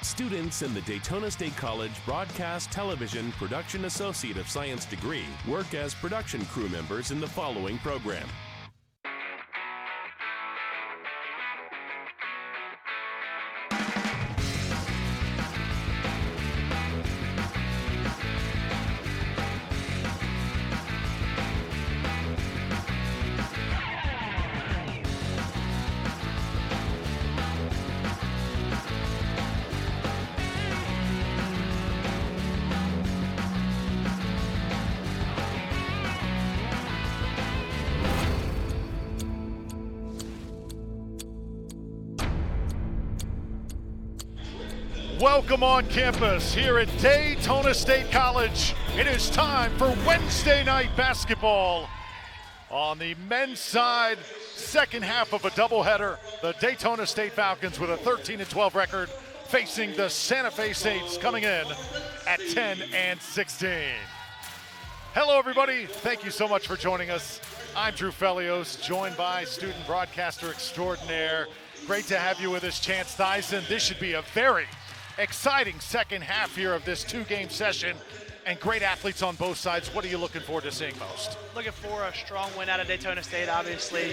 Students in the Daytona State College Broadcast Television Production Associate of Science degree work as production crew members in the following program. Welcome on campus here at Daytona State College. It is time for Wednesday night basketball. On the men's side, second half of a doubleheader, the Daytona State Falcons with a 13-12 record facing the Santa Fe Saints coming in at 10-16. Hello everybody, thank you so much for joining us. I'm Drew Felios, joined by student broadcaster extraordinaire. Great to have you with us, Chance Dyson. This should be a very exciting second half here of this two-game session, and great athletes on both sides. What are you looking forward to seeing most? Looking for a strong win out of Daytona State, obviously.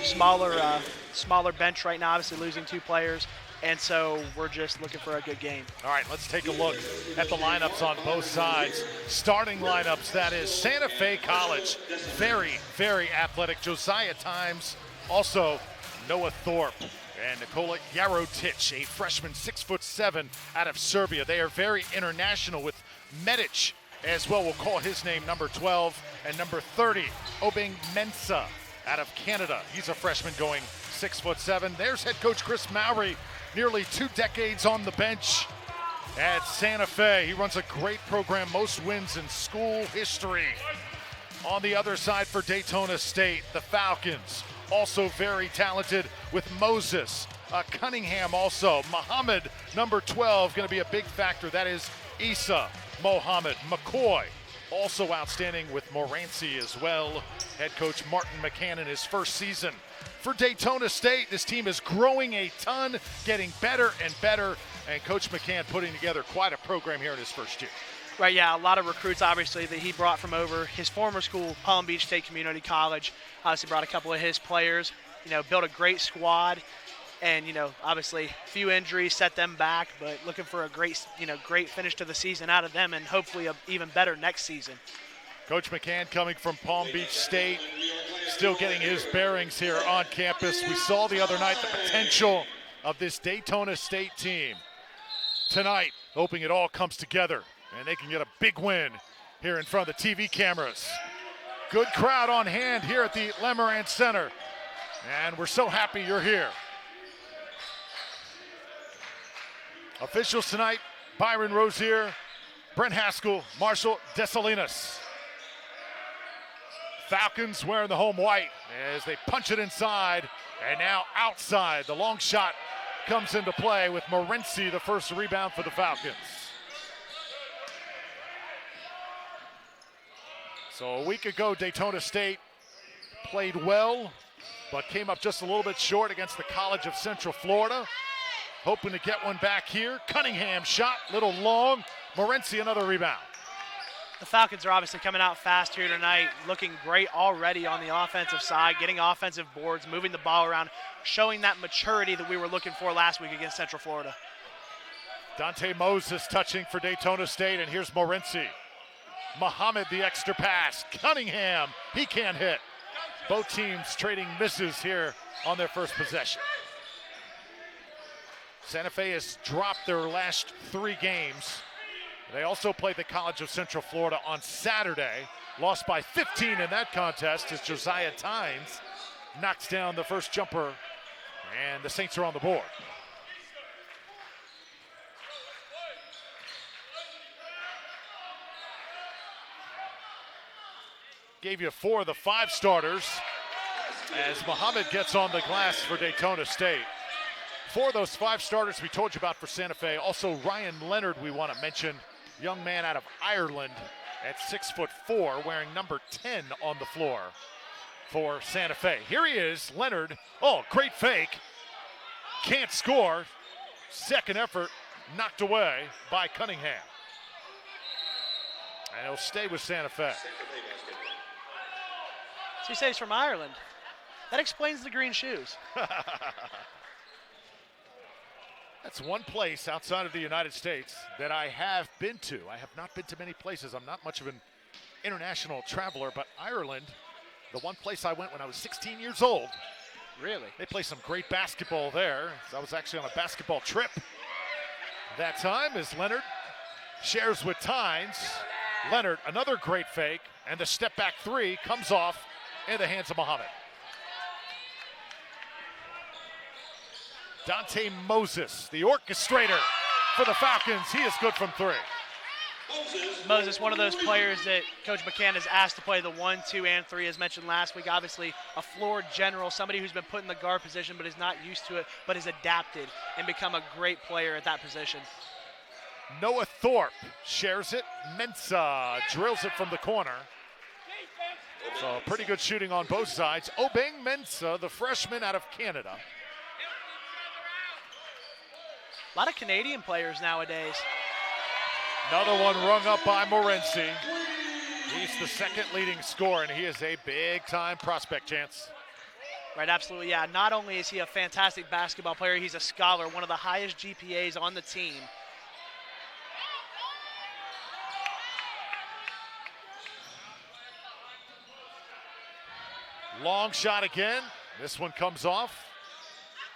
Smaller bench right now, obviously losing two players, and so we're just looking for a good game. All right, let's take a look at the lineups on both sides. Starting lineups, that is Santa Fe College. Very, very athletic. Josiah Times, also Noah Thorpe. And Nikola Yarotich, a freshman 6'7" out of Serbia. They are very international with Medic as well. We'll call his name number 12. And number 30, Obeng Mensah out of Canada. He's a freshman going 6'7". There's head coach Chris Mowry, nearly 2 decades on the bench at Santa Fe. He runs a great program, most wins in school history. On the other side for Daytona State, the Falcons. Also very talented with Moses, Cunningham also. Muhammad, number 12, going to be a big factor. That is Issa Mohammed. McCoy, also outstanding with Moranci as well. Head coach Martin McCann in his first season for Daytona State. This team is growing a ton, getting better and better, and Coach McCann putting together quite a program here in his first year. Right, yeah, a lot of recruits, obviously, that he brought from over his former school, Palm Beach State Community College. Obviously brought a couple of his players, built a great squad. And, obviously, a few injuries set them back, but looking for a great finish to the season out of them and hopefully an even better next season. Coach McCann coming from Palm Beach State, still getting his bearings here on campus. We saw the other night the potential of this Daytona State team. Tonight, hoping it all comes together and they can get a big win here in front of the TV cameras. Good crowd on hand here at the Lemerand Center, and we're so happy you're here. Officials tonight, Byron Rozier, Brent Haskell, Marshall Desalinas. Falcons wearing the home white as they punch it inside, and now outside. The long shot comes into play with Morenci, the first rebound for the Falcons. So a week ago, Daytona State played well, but came up just a little bit short against the College of Central Florida. Hoping to get one back here. Cunningham shot, little long. Morenci, another rebound. The Falcons are obviously coming out fast here tonight, looking great already on the offensive side, getting offensive boards, moving the ball around, showing that maturity that we were looking for last week against Central Florida. Dante Moses touching for Daytona State, and here's Morenci. Muhammad, the extra pass. Cunningham, he can't hit. Both teams trading misses here on their first possession. Santa Fe has dropped their last 3 games. They also played the College of Central Florida on Saturday. Lost by 15 in that contest as Josiah Tynes knocks down the first jumper, and the Saints are on the board. Gave you 4 of the 5 starters as Muhammad gets on the glass for Daytona State. 4 of those 5 starters we told you about for Santa Fe. Also Ryan Leonard we want to mention, young man out of Ireland at 6'4", wearing number 10 on the floor for Santa Fe. Here he is, Leonard. Oh, great fake. Can't score. Second effort knocked away by Cunningham. And he'll stay with Santa Fe. So you say he's from Ireland. That explains the green shoes. That's one place outside of the United States that I have been to. I have not been to many places. I'm not much of an international traveler, but Ireland, the one place I went when I was 16 years old. Really? They play some great basketball there. So I was actually on a basketball trip that time as Leonard shares with Tynes. Leonard, another great fake, and the step back three comes off in the hands of Muhammad. Dante Moses, the orchestrator for the Falcons. He is good from three. Moses, one of those players that Coach McCann has asked to play the 1, 2, and 3, as mentioned last week. Obviously, a floor general, somebody who's been put in the guard position but is not used to it, but has adapted and become a great player at that position. Noah Thorpe shares it. Mensah drills it from the corner. So pretty good shooting on both sides. Obeng Mensah, the freshman out of Canada. A lot of Canadian players nowadays. Another one rung up by Morency. He's the second leading scorer, and he is a big-time prospect, Chance. Right, absolutely, yeah. Not only is he a fantastic basketball player, he's a scholar, one of the highest GPAs on the team. Long shot again. This one comes off.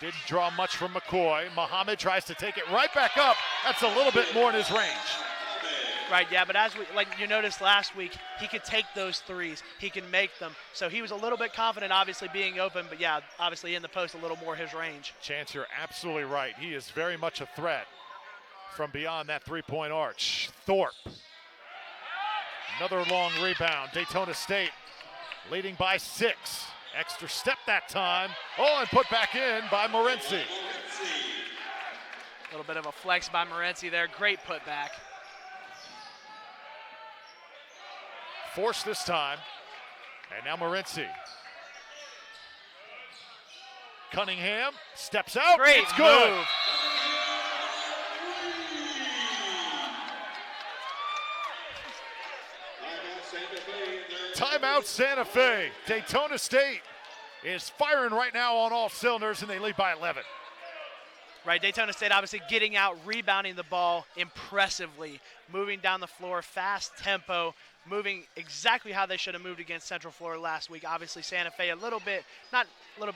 Didn't draw much from McCoy. Muhammad tries to take it right back up. That's a little bit more in his range. Right, yeah, but as you noticed last week, he could take those threes. He can make them. So he was a little bit confident, obviously, being open, but yeah, obviously in the post, a little more his range. Chance, you're absolutely right. He is very much a threat from beyond that three-point arch. Thorpe. Another long rebound. Daytona State leading by 6. Extra step that time. Oh, and put back in by Morency. A little bit of a flex by Morency there. Great putback. Forced this time. And now Morency. Cunningham steps out. Great it's good. move. Timeout Santa Fe. Daytona State is firing right now on all cylinders, and they lead by 11. Right, Daytona State obviously getting out, rebounding the ball impressively, moving down the floor, fast tempo, moving exactly how they should have moved against Central Florida last week. Obviously Santa Fe a little bit, not a little.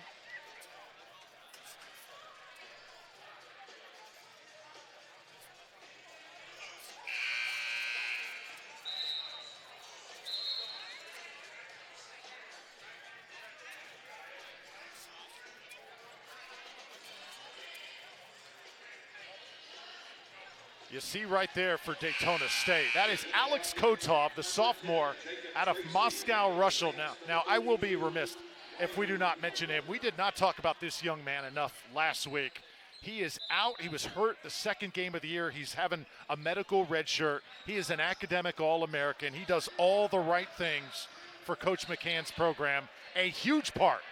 You see right there for Daytona State. That is Alex Kotov, the sophomore out of Moscow, Russia. Now, I will be remiss if we do not mention him. We did not talk about this young man enough last week. He is out. He was hurt the second game of the year. He's having a medical red shirt. He is an academic All-American. He does all the right things for Coach McCann's program. A huge part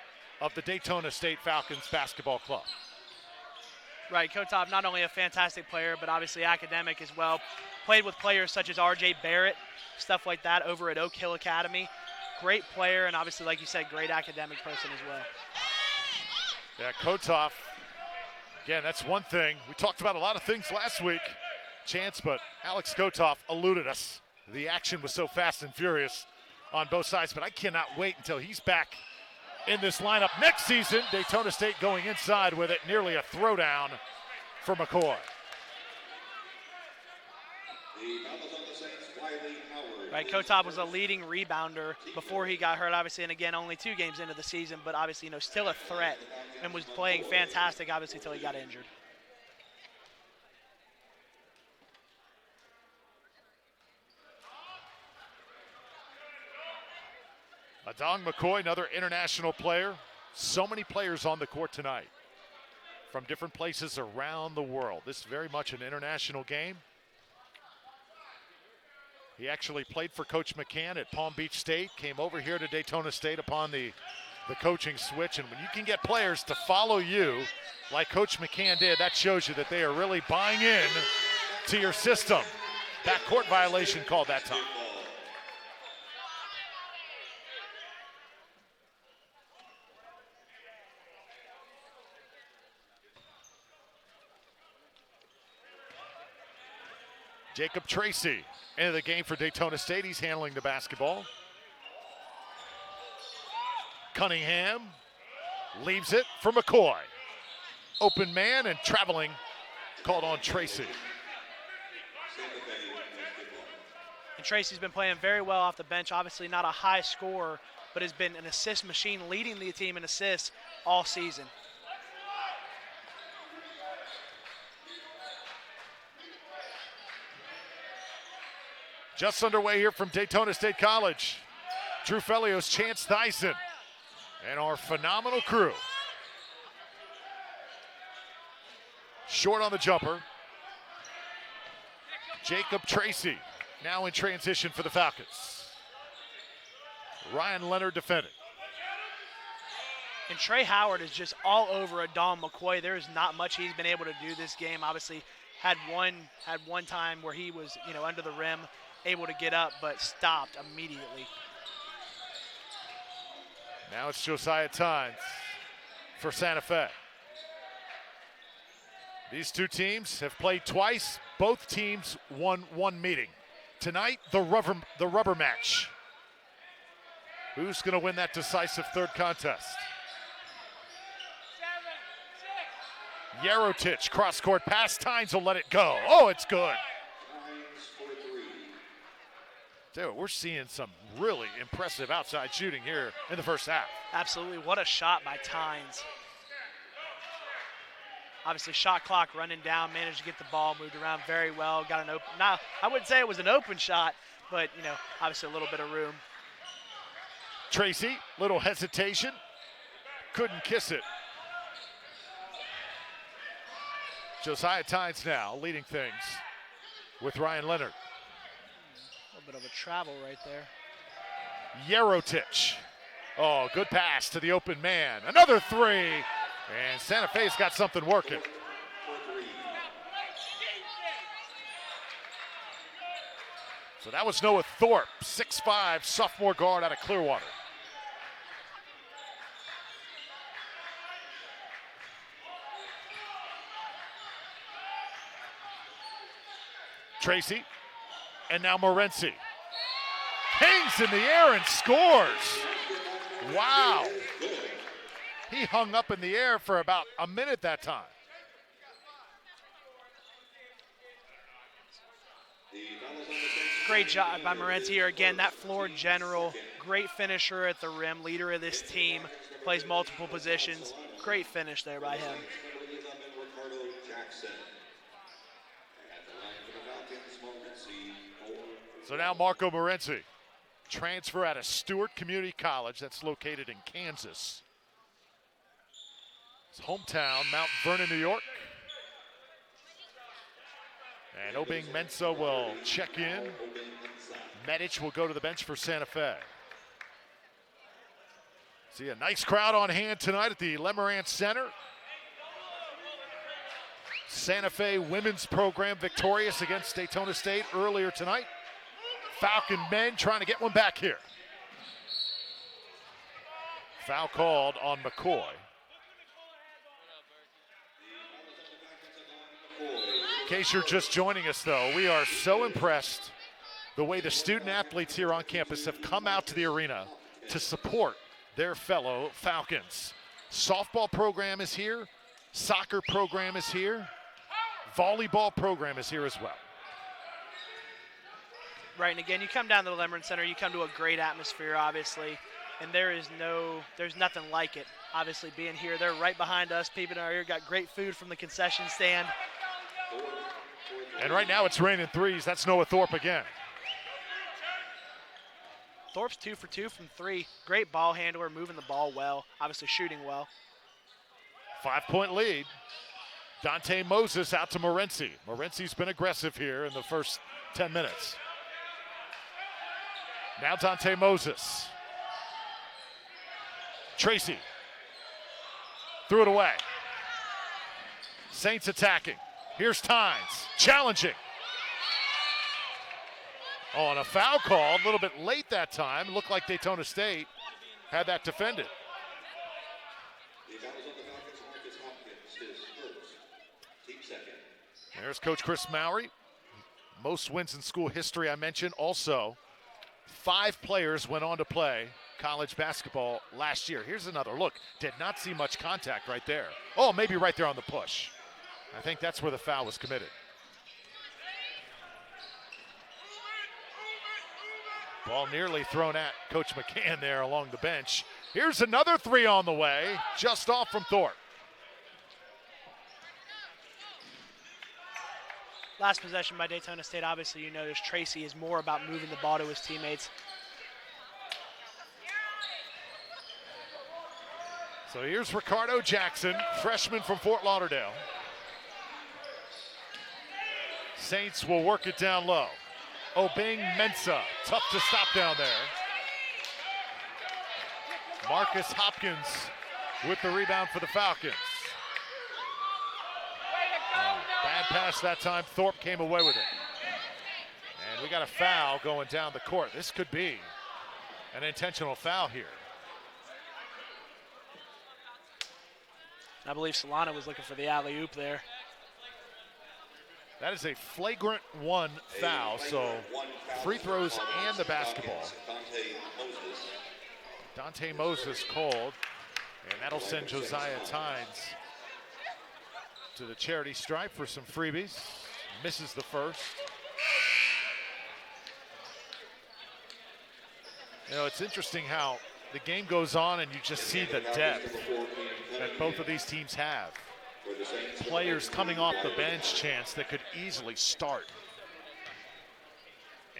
of the Daytona State Falcons basketball club. Right, Kotov, not only a fantastic player, but obviously academic as well. Played with players such as R.J. Barrett, stuff like that over at Oak Hill Academy. Great player, and obviously, like you said, great academic person as well. Yeah, Kotov, again, that's one thing. We talked about a lot of things last week, Chance, but Alex Kotov eluded us. The action was so fast and furious on both sides, but I cannot wait until he's back in this lineup next season. Daytona State going inside with it, nearly a throwdown for McCoy. Right, Kotov was a leading rebounder before he got hurt, obviously, and again, only 2 games into the season, but obviously, still a threat and was playing fantastic, obviously, until he got injured. Adong McCoy, another international player. So many players on the court tonight from different places around the world. This is very much an international game. He actually played for Coach McCann at Palm Beach State, came over here to Daytona State upon the the coaching switch. And when you can get players to follow you like Coach McCann did, that shows you that they are really buying in to your system. Backcourt violation called that time. Jacob Tracy into the game for Daytona State. He's handling the basketball. Cunningham leaves it for McCoy. Open man and traveling called on Tracy. And Tracy's been playing very well off the bench. Obviously not a high scorer, but has been an assist machine, leading the team in assists all season. Just underway here from Daytona State College. Drew Felios, Chance Dyson, and our phenomenal crew. Short on the jumper. Jacob Tracy now in transition for the Falcons. Ryan Leonard defending. And Trey Howard is just all over Adon McCoy. There is not much he's been able to do this game. Obviously had one time where he was, under the rim, able to get up, but stopped immediately. Now it's Josiah Tynes for Santa Fe. These two teams have played twice. Both teams won one meeting. Tonight, the rubber match. Who's going to win that decisive third contest? Yarotich, cross-court pass. Tynes will let it go. Oh, it's good. Tell you what, we're seeing some really impressive outside shooting here in the first half. Absolutely. What a shot by Tynes. Obviously, shot clock running down, managed to get the ball moved around very well. Got an open. Now, I wouldn't say it was an open shot, but, obviously a little bit of room. Tracy, little hesitation. Couldn't kiss it. Josiah Tynes now leading things with Ryan Leonard. A little bit of a travel right there. Yarotich. Oh, good pass to the open man. Another three. And Santa Fe's got something working. So that was Noah Thorpe, 6'5", sophomore guard out of Clearwater. Tracy, and now Morency. Hangs in the air and scores. Wow. He hung up in the air for about a minute that time. Great job by Morency here. Again, that floor general, great finisher at the rim, leader of this team, plays multiple positions. Great finish there by him. So now Marco Morency, transfer out of Stewart Community College, that's located in Kansas. His hometown, Mount Vernon, New York. And Obing Mensah will check in. Medic will go to the bench for Santa Fe. See a nice crowd on hand tonight at the Lemerand Center. Santa Fe women's program victorious against Daytona State earlier tonight. Falcon men trying to get one back here. Foul called on McCoy. In case you're just joining us, though, we are so impressed the way the student athletes here on campus have come out to the arena to support their fellow Falcons. Softball program is here. Soccer program is here. Volleyball program is here as well. Right, and again, you come down to the Lemerand Center, you come to a great atmosphere, obviously, and there's nothing like it. Obviously, being here, they're right behind us. People in our ear got great food from the concession stand. And right now it's raining threes. That's Noah Thorpe again. Thorpe's 2 for 2 from 3. Great ball handler, moving the ball well, obviously shooting well. 5-point lead. Dante Moses out to Morency. Morency's been aggressive here in the first 10 minutes. Now Dante Moses. Tracy threw it away. Saints attacking. Here's Tynes, challenging. Oh, and a foul call a little bit late that time. Looked like Daytona State had that defended. There's Coach Chris Mowry. Most wins in school history, I mentioned. Also, 5 players went on to play college basketball last year. Here's another look. Did not see much contact right there. Oh, maybe right there on the push. I think that's where the foul was committed. Ball nearly thrown at Coach McCann there along the bench. Here's another 3 on the way, just off from Thorpe. Last possession by Daytona State, obviously you notice Tracy is more about moving the ball to his teammates. So here's Ricardo Jackson, freshman from Fort Lauderdale. Saints will work it down low. Obeng Mensah, tough to stop down there. Marcus Hopkins with the rebound for the Falcons. Bad pass that time. Thorpe came away with it. And we got a foul going down the court. This could be an intentional foul here. I believe Solano was looking for the alley-oop there. That is a flagrant 1 foul, so free throws and the basketball. Dante Moses called, and that'll send Josiah Tynes to the charity stripe for some freebies. Misses the first. You know, it's interesting how the game goes on and you just see the depth that both of these teams have. Players coming off the bench, Chance, that could easily start.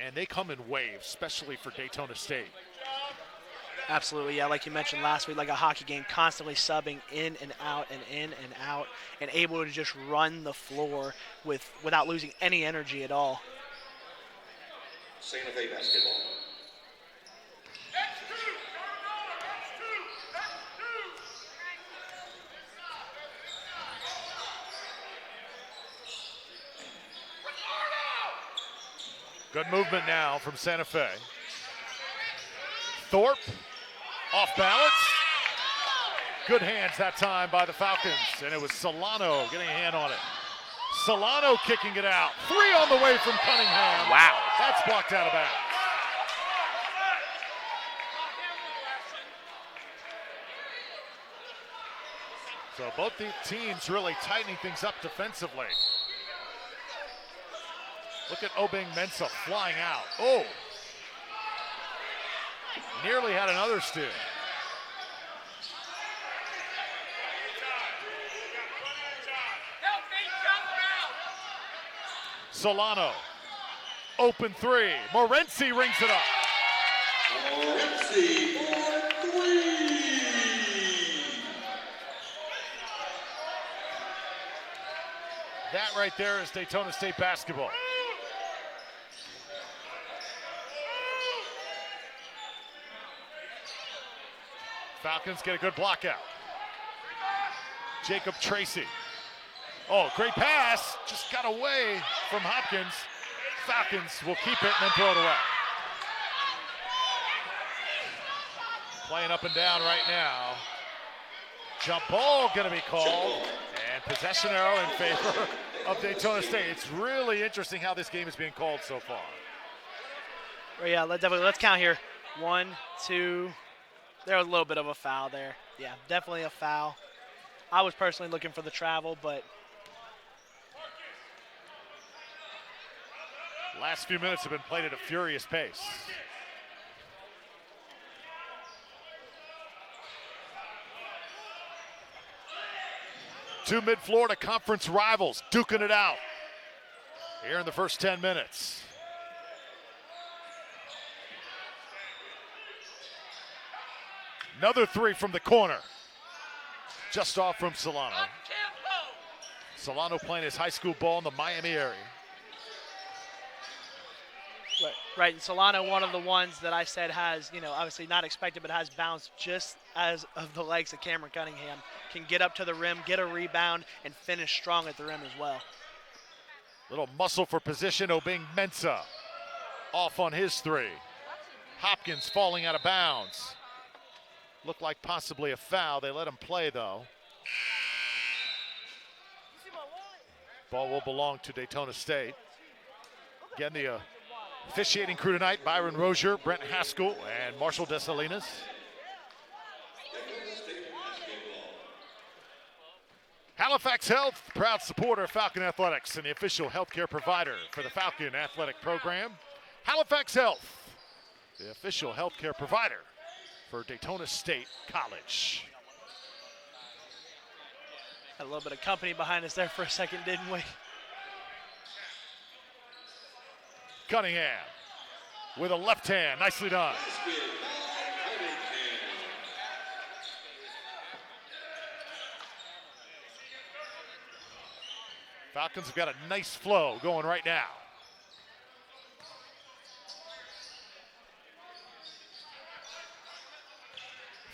And they come in waves, especially for Daytona State. Absolutely, yeah, like you mentioned last week, like a hockey game, constantly subbing in and out and in and out, and able to just run the floor without losing any energy at all. Santa Fe basketball. Good movement now from Santa Fe. Thorpe off balance. Good hands that time by the Falcons, and it was Solano getting a hand on it. Solano kicking it out. 3 on the way from Cunningham. Wow. That's blocked out of bounds. So both the teams really tightening things up defensively. Look at Obeng Mensah flying out. Oh! Nearly had another steal. Solano, open 3. Morency rings it up. Morency for 3. That right there is Daytona State basketball. Falcons get a good block out. Jacob Tracy. Oh, great pass. Just got away from Hopkins. Falcons will keep it and then throw it away. Playing up and down right now. Jump ball going to be called. And possession arrow in favor of Daytona State. It's really interesting how this game is being called so far. Well, yeah, let's count here. 1, 2. There was a little bit of a foul there. Yeah, definitely a foul. I was personally looking for the travel, but last few minutes have been played at a furious pace. Two Mid-Florida Conference rivals duking it out here in the first 10 minutes. Another 3 from the corner. Just off from Solano. Solano playing his high school ball in the Miami area. Right, and Solano, one of the ones that I said has, obviously not expected, but has bounced just as of the legs of Cameron Cunningham. Can get up to the rim, get a rebound, and finish strong at the rim as well. Little muscle for position, Obing Mensah off on his three. Hopkins falling out of bounds. Looked like possibly a foul. They let him play, though. Ball will belong to Daytona State. Again, the officiating crew tonight, Byron Rozier, Brent Haskell, and Marshall Desalinas. Halifax Health, proud supporter of Falcon Athletics and the official healthcare provider for the Falcon Athletic Program. Halifax Health, the official healthcare provider for Daytona State College. Had a little bit of company behind us there for a second, didn't we? Cunningham with a left hand, nicely done. Falcons have got a nice flow going right now.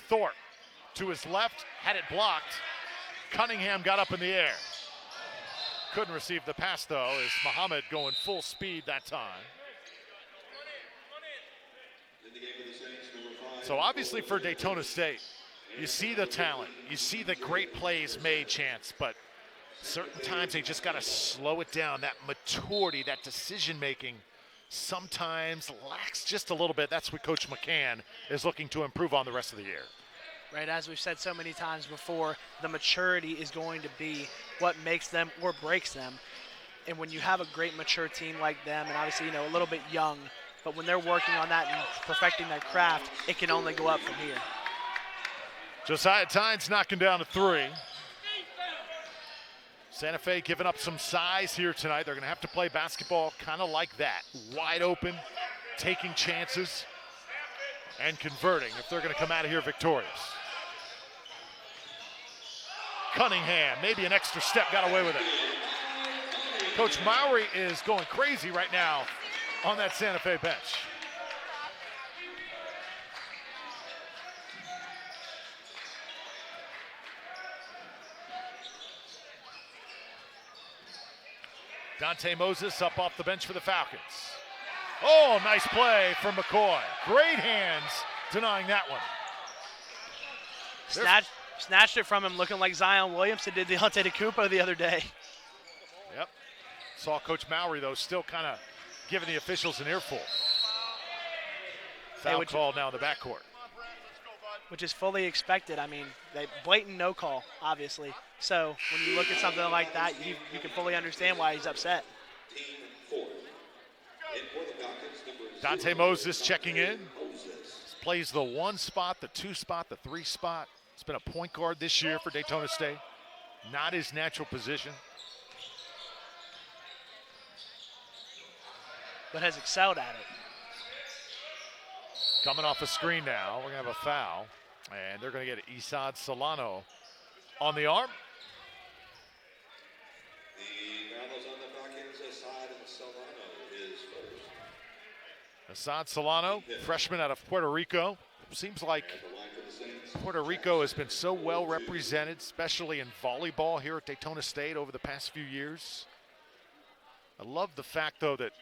Thorpe to his left, had it blocked. Cunningham got up in the air. Couldn't receive the pass, though, as Muhammad going full speed that time. So obviously for Daytona State, you see the talent, you see the great plays made, Chance, but certain times they just got to slow it down. That maturity, that decision-making sometimes lacks just a little bit. That's what Coach McCann is looking to improve on the rest of the year. Right, as we've said so many times before, the maturity is going to be what makes them or breaks them. And when you have a great mature team like them, and obviously, a little bit young, but when they're working on that and perfecting their craft, it can only go up from here. Josiah Tynes knocking down a three. Santa Fe giving up some size here tonight. They're going to have to play basketball kind of like that. Wide open, taking chances, and converting if they're going to come out of here victorious. Cunningham, maybe an extra step, got away with it. Coach Mowry is going crazy right now on that Santa Fe bench. Dante Moses up off the bench for the Falcons. Oh, nice play from McCoy. Great hands denying that one. Snatched it from him looking like Zion Williamson did Deontay DeCupo the other day. Yep. Saw Coach Mowry, though, still kind of giving the officials an earful. Foul call now in the backcourt. Which is fully expected. I mean, they blatant no call, obviously. So when you look at something like that, you can fully understand why he's upset. Dante Moses checking in. Plays the 1 spot, the 2 spot, the 3 spot. He's been a point guard this year for Daytona State. Not his natural position. But has excelled at it. Coming off a screen now, we're going to have a foul. And they're going to get Isad Solano on the arm. The foul is on the Falcons. Isad Solano is first. Isad Solano, freshman out of Puerto Rico. Seems like Puerto Rico has been so well represented, especially in volleyball here at Daytona State over the past few years. I love the fact, though, that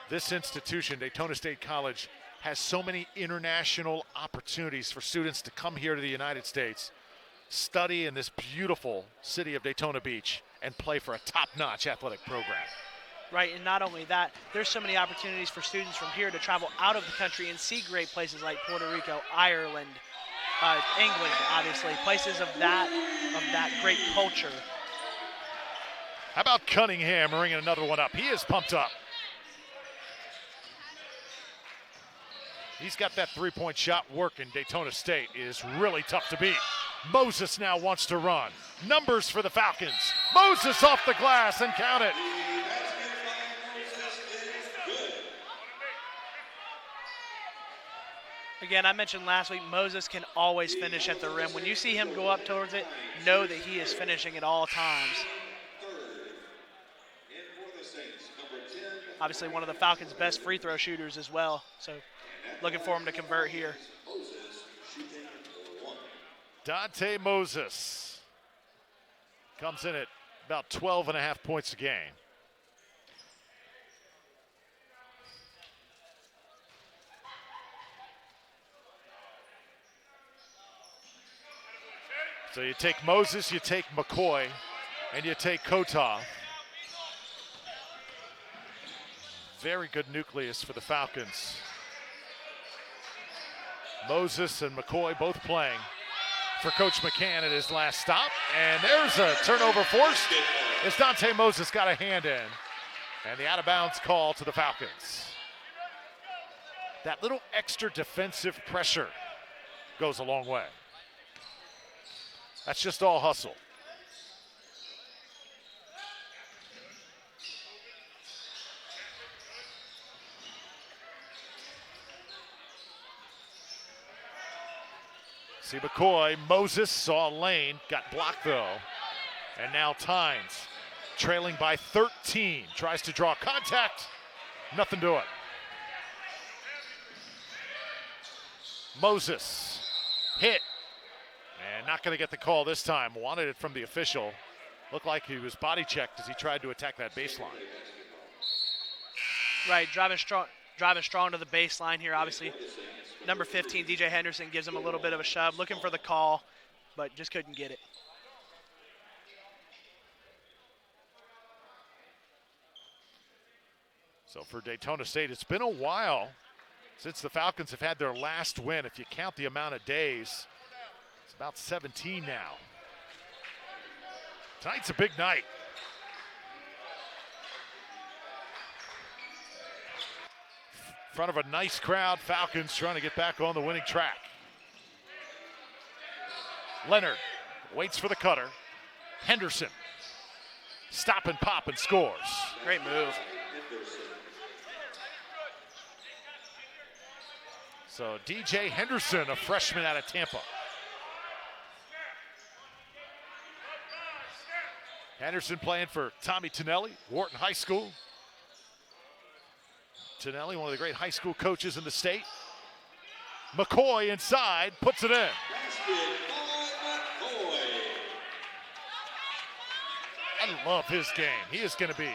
this institution, Daytona State College, has so many international opportunities for students to come here to the United States, study in this beautiful city of Daytona Beach, and play for a top-notch athletic program. Right, and not only that, there's so many opportunities for students from here to travel out of the country and see great places like Puerto Rico, Ireland, England, obviously, places of that great culture. How about Cunningham ringing another one up? He is pumped up. He's got that three-point shot working. Daytona State is really tough to beat. Moses now wants to run. Numbers for the Falcons. Moses off the glass and count it. Again, I mentioned last week, Moses can always finish at the rim. When you see him go up towards it, know that he is finishing at all times. obviously one of the Falcons' best free throw shooters as well. So looking for him to convert here. Dante Moses comes in at about 12.5 points a game. So you take Moses, you take McCoy, and you take Kotov. Very good nucleus for the Falcons. Moses and McCoy both playing for Coach McCann at his last stop. And there's a turnover forced as Dante Moses got a hand in. And the out-of-bounds call to the Falcons. That little extra defensive pressure goes a long way. That's just all hustle. See McCoy, Moses saw a lane, got blocked though. And now Tynes, trailing by 13, tries to draw contact, nothing to it. Moses, hit, and not gonna get the call this time. Wanted it from the official. Looked like he was body checked as he tried to attack that baseline. Right, driving strong to the baseline here, obviously. Number 15, DJ Henderson, gives him a little bit of a shove, looking for the call, but just couldn't get it. So for Daytona State, it's been a while since the Falcons have had their last win. If you count the amount of days, it's about 17 now. Tonight's a big night. In front of a nice crowd, Falcons trying to get back on the winning track. Leonard waits for the cutter. Henderson, stop and pop and scores. Great move. So DJ Henderson, a freshman out of Tampa. Henderson playing for Tommy Tonelli, Wharton High School. Tonelli, one of the great high school coaches in the state. McCoy inside, puts it in. I love his game. He is going to be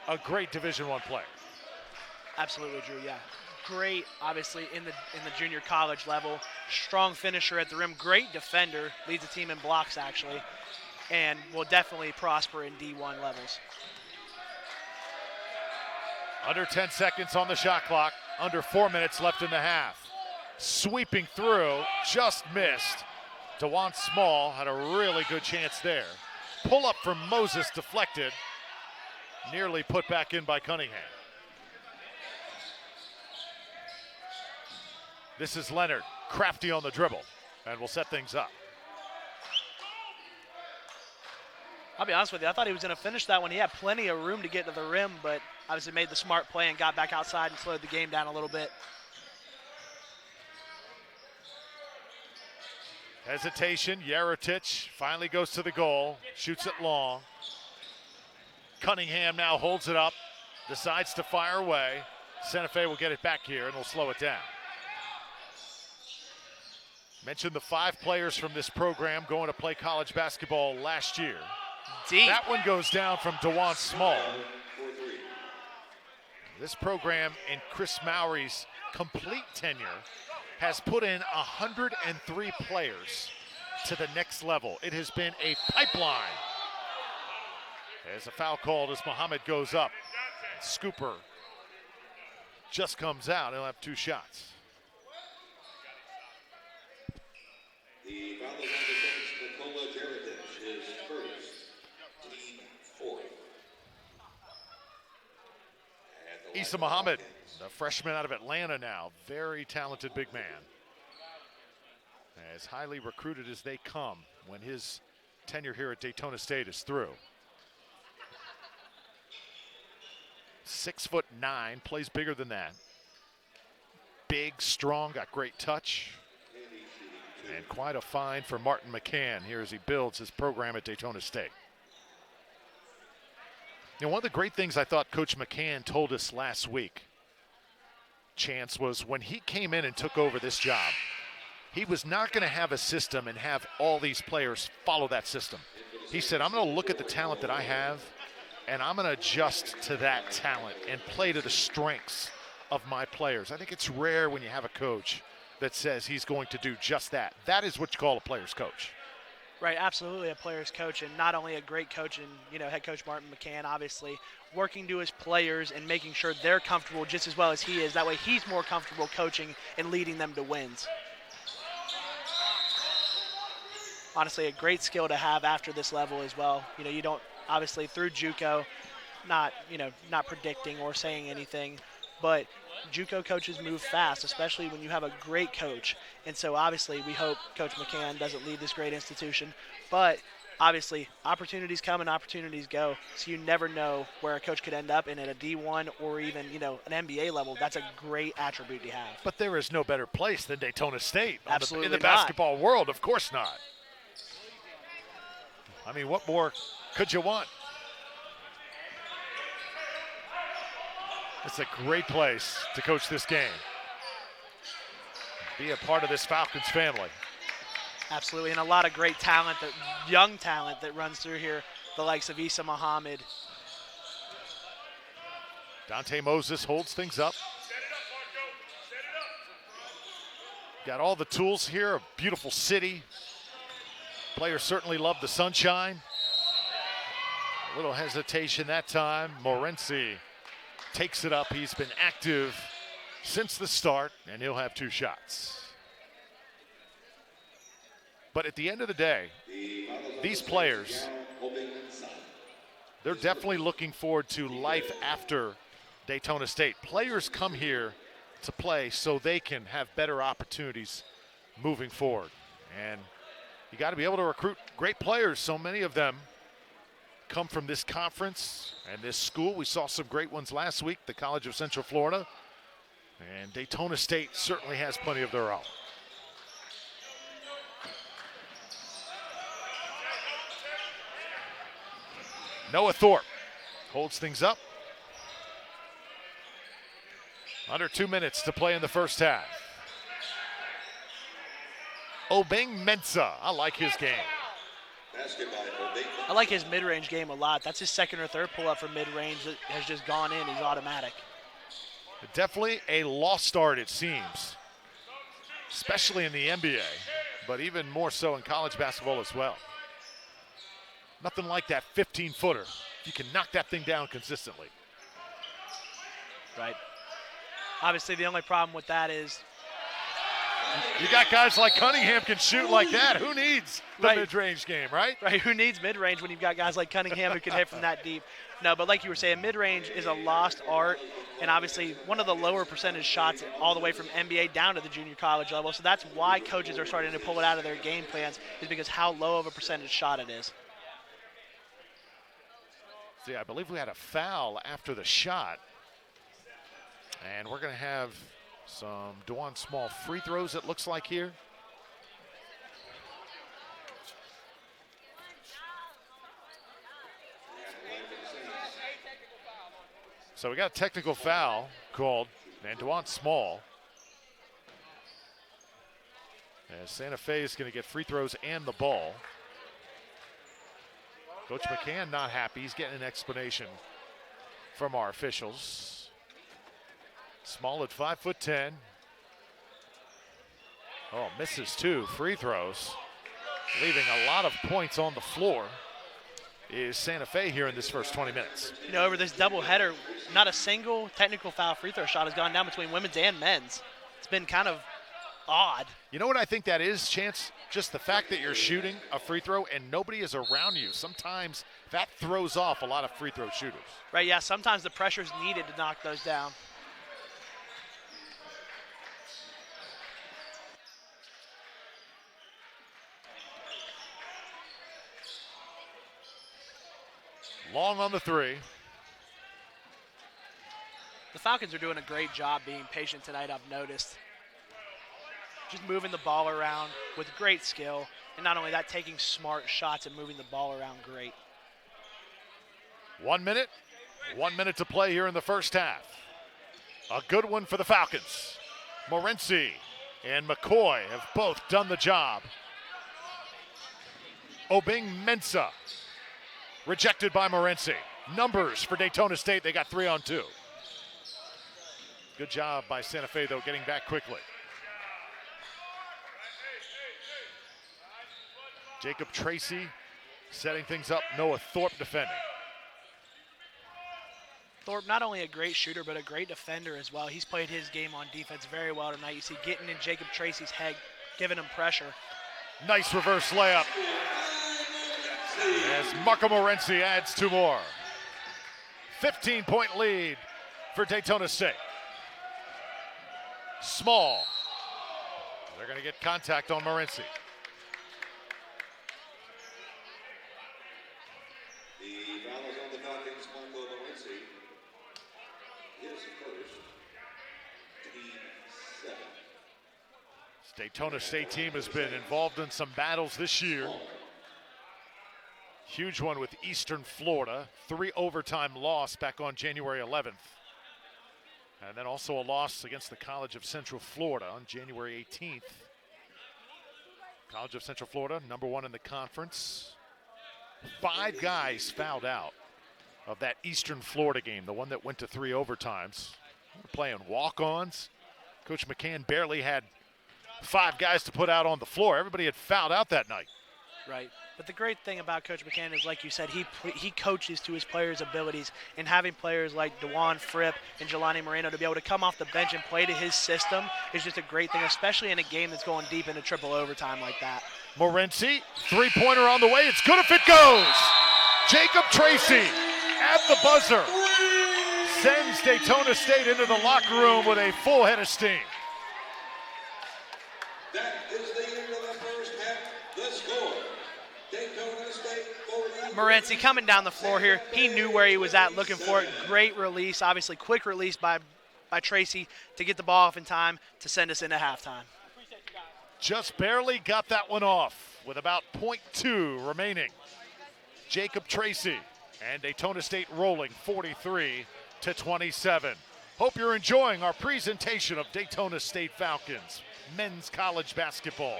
a great Division I player. Absolutely, Drew, yeah. Great, obviously, in the junior college level. Strong finisher at the rim. Great defender. Leads the team in blocks, actually. And will definitely prosper in D1 levels. Under 10 seconds on the shot clock. Under 4 minutes left in the half. Sweeping through, just missed. DeJuan Small had a really good chance there. Pull up from Moses, deflected. Nearly put back in by Cunningham. This is Leonard, crafty on the dribble, and will set things up. I'll be honest with you, I thought he was going to finish that one. He had plenty of room to get to the rim, but obviously made the smart play and got back outside and slowed the game down a little bit. Hesitation, Yeritich finally goes to the goal, shoots it long. Cunningham now holds it up, decides to fire away. Santa Fe will get it back here and will slow it down. Mentioned the 5 players from this program going to play college basketball last year. Deep. That one goes down from DeJuan Small. This program in Chris Mowry's complete tenure has put in 103 players to the next level. It has been a pipeline. As a foul called as Muhammad goes up. Scooper just comes out. He'll have 2 shots. The foul is on defense. Nikola Jeritich is first, team 4th. Issa Muhammad, a freshman out of Atlanta now. Very talented big man. As highly recruited as they come when his tenure here at Daytona State is through. 6'9", plays bigger than that. Big, strong, got great touch. And quite a find for Martin McCann here as he builds his program at Daytona State. You know, one of the great things I thought Coach McCann told us last week, Chance, was when he came in and took over this job, he was not going to have a system and have all these players follow that system. He said, I'm going to look at the talent that I have, and I'm going to adjust to that talent and play to the strengths of my players. I think it's rare when you have a coach that says he's going to do just that. That is what you call a player's coach. Right, absolutely a player's coach, and not only a great coach and, head coach Martin McCann, obviously, working to his players and making sure they're comfortable just as well as he is. That way he's more comfortable coaching and leading them to wins. Honestly, a great skill to have after this level as well. You don't, obviously, through JUCO, not predicting or saying anything, but JUCO coaches move fast, especially when you have a great coach. And so obviously we hope Coach McCann doesn't lead this great institution, but obviously opportunities come and opportunities go. So you never know where a coach could end up, and at a D1 or even, an NBA level, that's a great attribute to have. But there is no better place than Daytona State. Absolutely in the not. basketball world, of course not. I mean, what more could you want? It's a great place to coach this game. Be a part of this Falcons family. Absolutely, and a lot of great talent, young talent that runs through here, the likes of Issa Muhammad. Dante Moses holds things up. Got all the tools here, a beautiful city. Players certainly love the sunshine. A little hesitation that time. Morency takes it up. He's been active since the start, and he'll have 2 shots. But at the end of the day, these players, they're definitely looking forward to life after Daytona State. Players come here to play so they can have better opportunities moving forward. And you got to be able to recruit great players. So many of them come from this conference and this school. We saw some great ones last week, the College of Central Florida. And Daytona State certainly has plenty of their own. Noah Thorpe holds things up. Under 2 minutes to play in the first half. Obeng Mensah, I like his game. I like his mid-range game a lot. That's his second or third pull-up from mid-range that has just gone in. He's automatic. Definitely a lost art, it seems, especially in the NBA, but even more so in college basketball as well. Nothing like that 15-footer. You can knock that thing down consistently. Right. Obviously, the only problem with that is you got guys like Cunningham can shoot like that. Who needs the mid-range game, right? Right, who needs mid-range when you've got guys like Cunningham who can hit from that deep? No, but like you were saying, mid-range is a lost art, and obviously one of the lower percentage shots all the way from NBA down to the junior college level. So that's why coaches are starting to pull it out of their game plans, is because how low of a percentage shot it is. See, I believe we had a foul after the shot. And we're going to have some DeJuan Small free throws, it looks like here. So we got a technical foul called, and DeJuan Small. As Santa Fe is going to get free throws and the ball. Coach McCann not happy. He's getting an explanation from our officials. Small at 5'10". Oh, misses 2 free throws. Leaving a lot of points on the floor is Santa Fe here in this first 20 minutes. Over this doubleheader, not a single technical foul free throw shot has gone down between women's and men's. It's been kind of odd. You know what I think that is, Chance? Just the fact that you're shooting a free throw and nobody is around you. Sometimes that throws off a lot of free throw shooters. Right, yeah, sometimes the pressure is needed to knock those down. Long on the 3. The Falcons are doing a great job being patient tonight, I've noticed. Just moving the ball around with great skill. And not only that, taking smart shots and moving the ball around great. 1 minute 1 minute to play here in the first half. A good one for the Falcons. Morency and McCoy have both done the job. Obing Mensah rejected by Morency. Numbers for Daytona State, they got 3 on 2. Good job by Santa Fe, though, getting back quickly. Jacob Tracy setting things up. Noah Thorpe defending. Thorpe, not only a great shooter, but a great defender as well. He's played his game on defense very well tonight. You see getting in Jacob Tracy's head, giving him pressure. Nice reverse layup as Marco Morency adds 2 more. 15-point lead for Daytona State. Small. They're going to get contact on Morency. The foul is on the Falcons. Marco Morency is first. Team 7. This Daytona State team has been involved in some battles this year. Huge one with Eastern Florida. 3 overtime loss back on January 11th. And then also a loss against the College of Central Florida on January 18th. College of Central Florida, number 1 in the conference. 5 guys fouled out of that Eastern Florida game, the one that went to 3 overtimes. We're playing walk-ons. Coach McCann barely had 5 guys to put out on the floor. Everybody had fouled out that night. Right. But the great thing about Coach McCann is, like you said, he coaches to his players' abilities, and having players like DeJuan Fripp and Jelani Moreno to be able to come off the bench and play to his system is just a great thing, especially in a game that's going deep into triple overtime like that. Morency, 3-pointer on the way. It's good if it goes. Jacob Tracy at the buzzer sends Daytona State into the locker room with a full head of steam. That is the end of the first half. The score. Daytona State 40. Morency coming down the floor here. He knew where he was at, looking for it. Great release, obviously quick release by Tracy to get the ball off in time to send us into halftime. Just barely got that one off with about 0.2 remaining. Jacob Tracy and Daytona State rolling 43-27. Hope you're enjoying our presentation of Daytona State Falcons men's college basketball.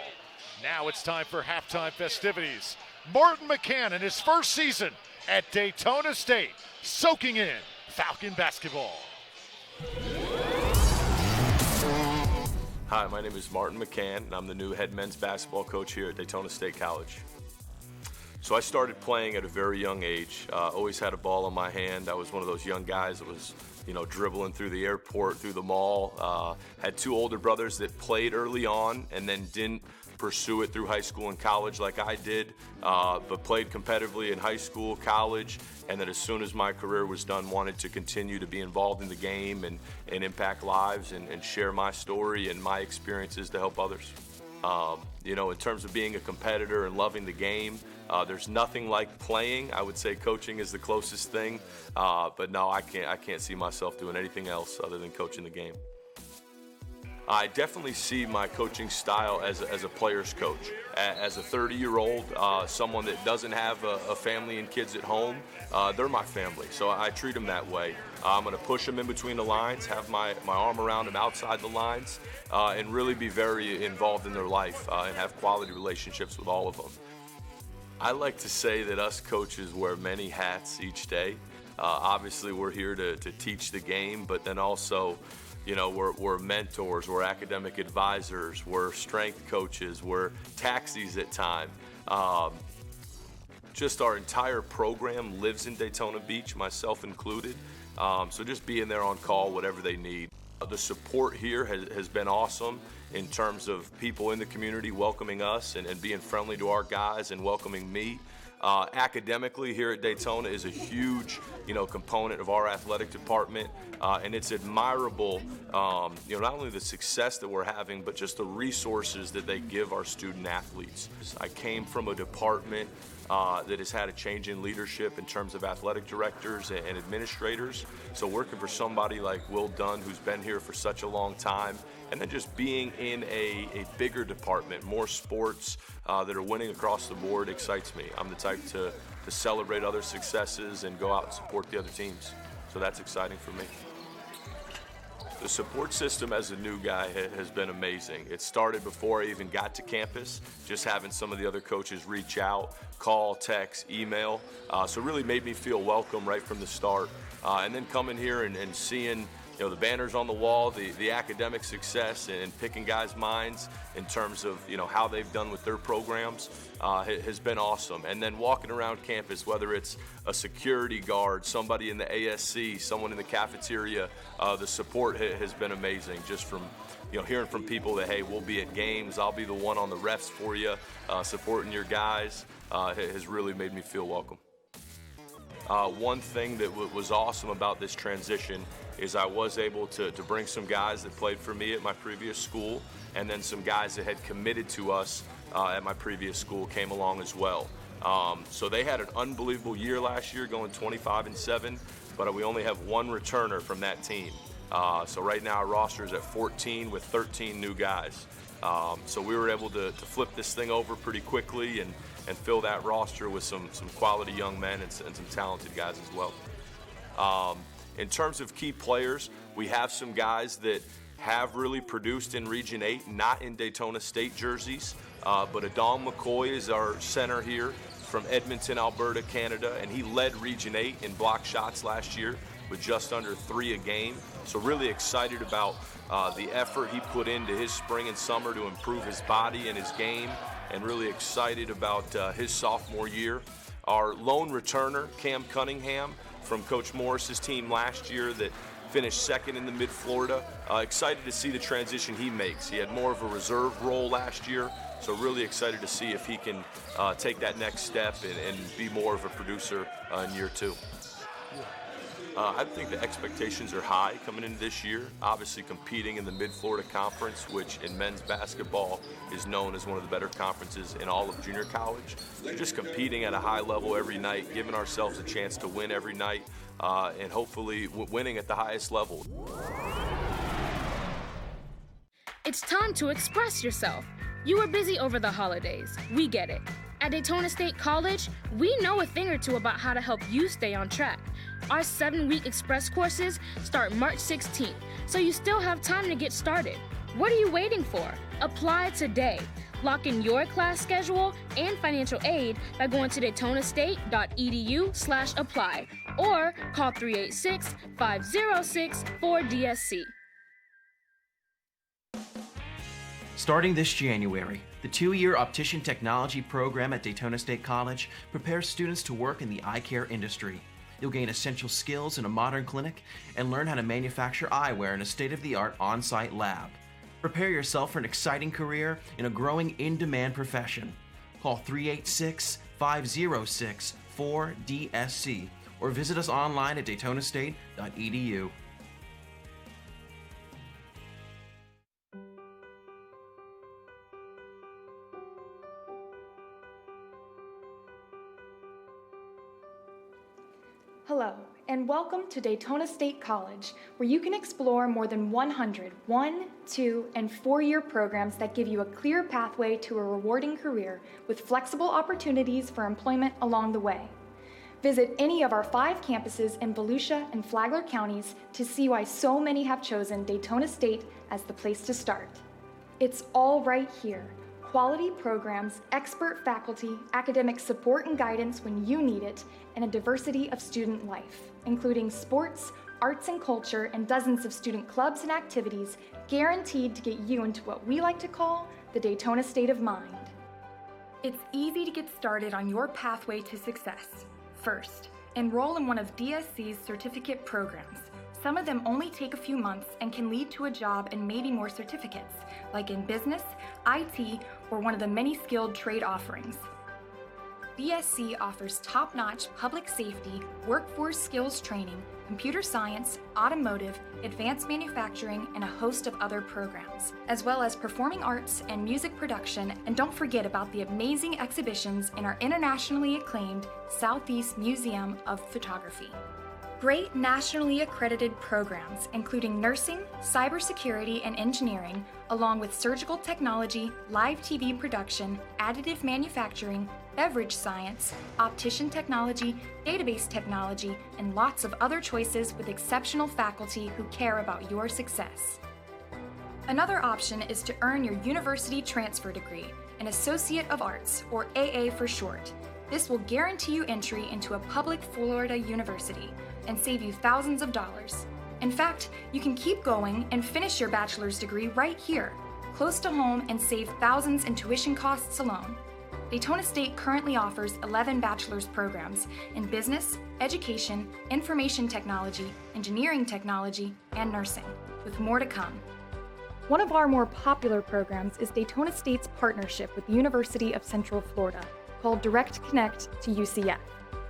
Now it's time for halftime festivities. Martin McCann in his first season at Daytona State, soaking in Falcon basketball. Hi, my name is Martin McCann, and I'm the new head men's basketball coach here at Daytona State College. So I started playing at a very young age. Always had a ball in my hand. I was one of those young guys that was, dribbling through the airport, through the mall. Had 2 older brothers that played early on and then didn't pursue it through high school and college like I did, but played competitively in high school, college, and then as soon as my career was done, wanted to continue to be involved in the game and impact lives and share my story and my experiences to help others. In terms of being a competitor and loving the game, there's nothing like playing. I would say coaching is the closest thing, but no, I can't see myself doing anything else other than coaching the game. I definitely see my coaching style as a player's coach. As a 30-year-old, someone that doesn't have a family and kids at home, they're my family, so I treat them that way. I'm going to push them in between the lines, have my arm around them outside the lines, and really be very involved in their life and have quality relationships with all of them. I like to say that us coaches wear many hats each day. Obviously, we're here to teach the game, but then also, we're mentors, we're academic advisors, we're strength coaches, we're taxis at times. Just our entire program lives in Daytona Beach, myself included. So just being there on call, whatever they need. The support here has been awesome in terms of people in the community welcoming us and being friendly to our guys and welcoming me. Academically here at Daytona is a huge, component of our athletic department, and it's admirable, not only the success that we're having, but just the resources that they give our student athletes. I came from a department that has had a change in leadership in terms of athletic directors and administrators. So working for somebody like Will Dunn, who's been here for such a long time, and then just being in a bigger department, more sports that are winning across the board excites me. I'm the type to celebrate other successes and go out and support the other teams. So that's exciting for me. The support system as a new guy has been amazing. It started before I even got to campus, just having some of the other coaches reach out, call, text, email. So it really made me feel welcome right from the start. And then coming here and seeing the banners on the wall, the academic success, and picking guys' minds in terms of how they've done with their programs has been awesome. And then walking around campus, whether it's a security guard, somebody in the ASC, someone in the cafeteria, the support has been amazing. Just from hearing from people that, hey, we'll be at games, I'll be the one on the refs for you, supporting your guys, has really made me feel welcome. One thing that was awesome about this transition is I was able to bring some guys that played for me at my previous school, and then some guys that had committed to us at my previous school came along as well. So they had an unbelievable year last year, going 25-7, but we only have one returner from that team. So right now our roster is at 14 with 13 new guys. So we were able to flip this thing over pretty quickly and fill that roster with some quality young men and some talented guys as well. In terms of key players, we have some guys that have really produced in Region 8, not in Daytona State jerseys, but Adam McCoy is our center here from Edmonton, Alberta, Canada, and he led Region 8 in block shots last year with just under 3 a game. So really excited about the effort he put into his spring and summer to improve his body and his game, and really excited about his sophomore year. Our lone returner, Cam Cunningham, from Coach Morris's team last year that finished second in the Mid-Florida. Excited to see the transition he makes. He had more of a reserve role last year, so really excited to see if he can take that next step and be more of a producer in year 2. I think the expectations are high coming into this year. Obviously competing in the Mid-Florida Conference, which in men's basketball is known as one of the better conferences in all of junior college. Just competing at a high level every night, giving ourselves a chance to win every night, and hopefully winning at the highest level. It's time to express yourself. You were busy over the holidays. We get it. At Daytona State College, we know a thing or two about how to help you stay on track. Our 7-week express courses start March 16th, so you still have time to get started. What are you waiting for? Apply today. Lock in your class schedule and financial aid by going to daytonastate.edu/apply or call 386-506-4DSC. Starting this January, the 2-year Optician Technology program at Daytona State College prepares students to work in the eye care industry. You'll gain essential skills in a modern clinic and learn how to manufacture eyewear in a state-of-the-art on-site lab. Prepare yourself for an exciting career in a growing in-demand profession. Call 386-506-4DSC or visit us online at daytonastate.edu. Hello, and welcome to Daytona State College, where you can explore more than 100 1-, 2-, and 4-year programs that give you a clear pathway to a rewarding career with flexible opportunities for employment along the way. Visit any of our 5 campuses in Volusia and Flagler counties to see why so many have chosen Daytona State as the place to start. It's all right here. Quality programs, expert faculty, academic support and guidance when you need it, and a diversity of student life, including sports, arts and culture, and dozens of student clubs and activities guaranteed to get you into what we like to call the Daytona state of mind. It's easy to get started on your pathway to success. First, enroll in one of DSC's certificate programs. Some of them only take a few months and can lead to a job and maybe more certificates, like in business, IT, or one of the many skilled trade offerings. DSC offers top-notch public safety, workforce skills training, computer science, automotive, advanced manufacturing, and a host of other programs, as well as performing arts and music production. And don't forget about the amazing exhibitions in our internationally acclaimed Southeast Museum of Photography. Great nationally accredited programs, including nursing, cybersecurity, and engineering, along with surgical technology, live TV production, additive manufacturing, beverage science, optician technology, database technology, and lots of other choices with exceptional faculty who care about your success. Another option is to earn your university transfer degree, an Associate of Arts, or AA for short. This will guarantee you entry into a public Florida university and save you thousands of dollars. In fact, you can keep going and finish your bachelor's degree right here, close to home, and save thousands in tuition costs alone. Daytona State currently offers 11 bachelor's programs in business, education, information technology, engineering technology, and nursing, with more to come. One of our more popular programs is Daytona State's partnership with the University of Central Florida, called Direct Connect to UCF.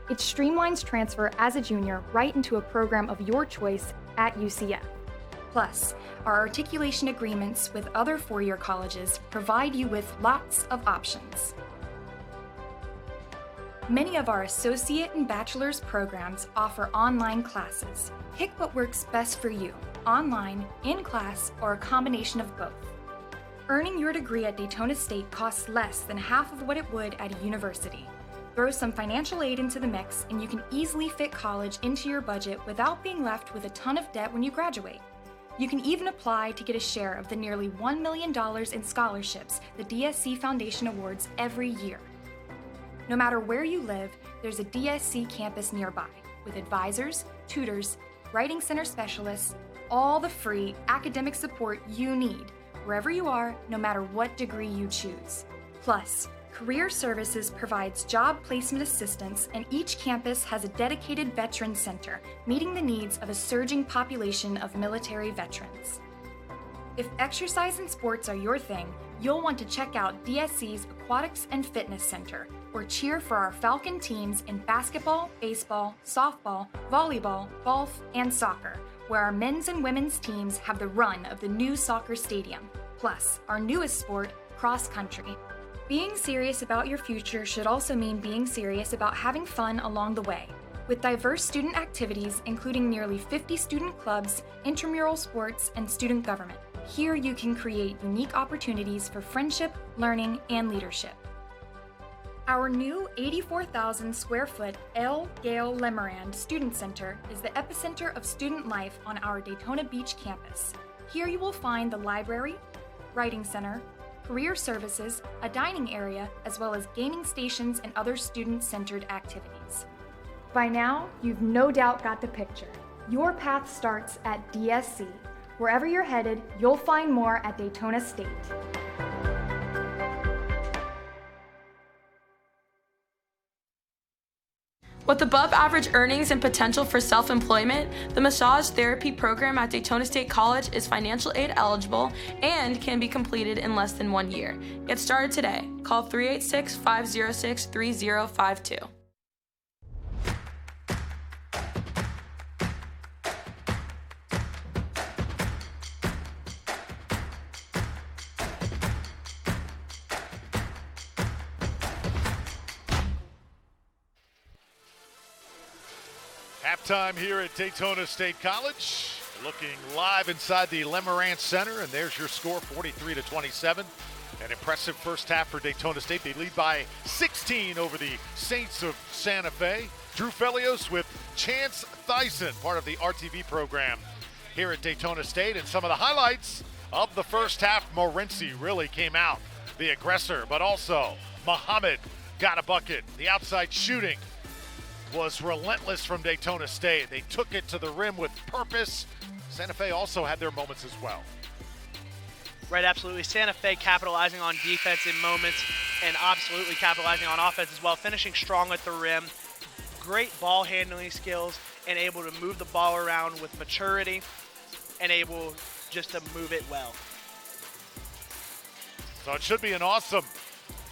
It streamlines transfer as a junior right into a program of your choice at UCF. Plus, our articulation agreements with other four-year colleges provide you with lots of options. Many of our associate and bachelor's programs offer online classes. Pick what works best for you, online, in class, or a combination of both. Earning your degree at Daytona State costs less than half of what it would at a university. Throw some financial aid into the mix and you can easily fit college into your budget without being left with a ton of debt when you graduate. You can even apply to get a share of the nearly $1 million in scholarships the DSC Foundation awards every year. No matter where you live, there's a DSC campus nearby with advisors, tutors, writing center specialists, all the free academic support you need, wherever you are, no matter what degree you choose. Plus, Career Services provides job placement assistance, and each campus has a dedicated veteran center, meeting the needs of a surging population of military veterans. If exercise and sports are your thing, you'll want to check out DSC's Aquatics and Fitness Center, or cheer for our Falcon teams in basketball, baseball, softball, volleyball, golf, and soccer, where our men's and women's teams have the run of the new soccer stadium, plus our newest sport, cross country. Being serious about your future should also mean being serious about having fun along the way. With diverse student activities, including nearly 50 student clubs, intramural sports, and student government, here you can create unique opportunities for friendship, learning, and leadership. Our new 84,000 square foot L. Gale Lemerand Student Center is the epicenter of student life on our Daytona Beach campus. Here you will find the library, writing center, career services, a dining area, as well as gaming stations and other student-centered activities. By now, you've no doubt got the picture. Your path starts at DSC. Wherever you're headed, you'll find more at Daytona State. With above average earnings and potential for self-employment, the massage therapy program at Daytona State College is financial aid eligible and can be completed in less than 1 year. Get started today. Call 386-506-3052. Halftime here at Daytona State College. Looking live inside the Lemerand Center, and there's your score, 43-27. An impressive first half for Daytona State. They lead by 16 over the Saints of Santa Fe. Drew Felios with Chance Thyssen, part of the RTV program here at Daytona State. And some of the highlights of the first half, Morency really came out, the aggressor, but also Muhammad got a bucket. The outside shooting was relentless from Daytona State. They took it to the rim with purpose. Santa Fe also had their moments as well. Right, absolutely. Santa Fe capitalizing on defense in moments and absolutely capitalizing on offense as well, finishing strong at the rim. Great ball handling skills and able to move the ball around with maturity and able just to move it well. So it should be an awesome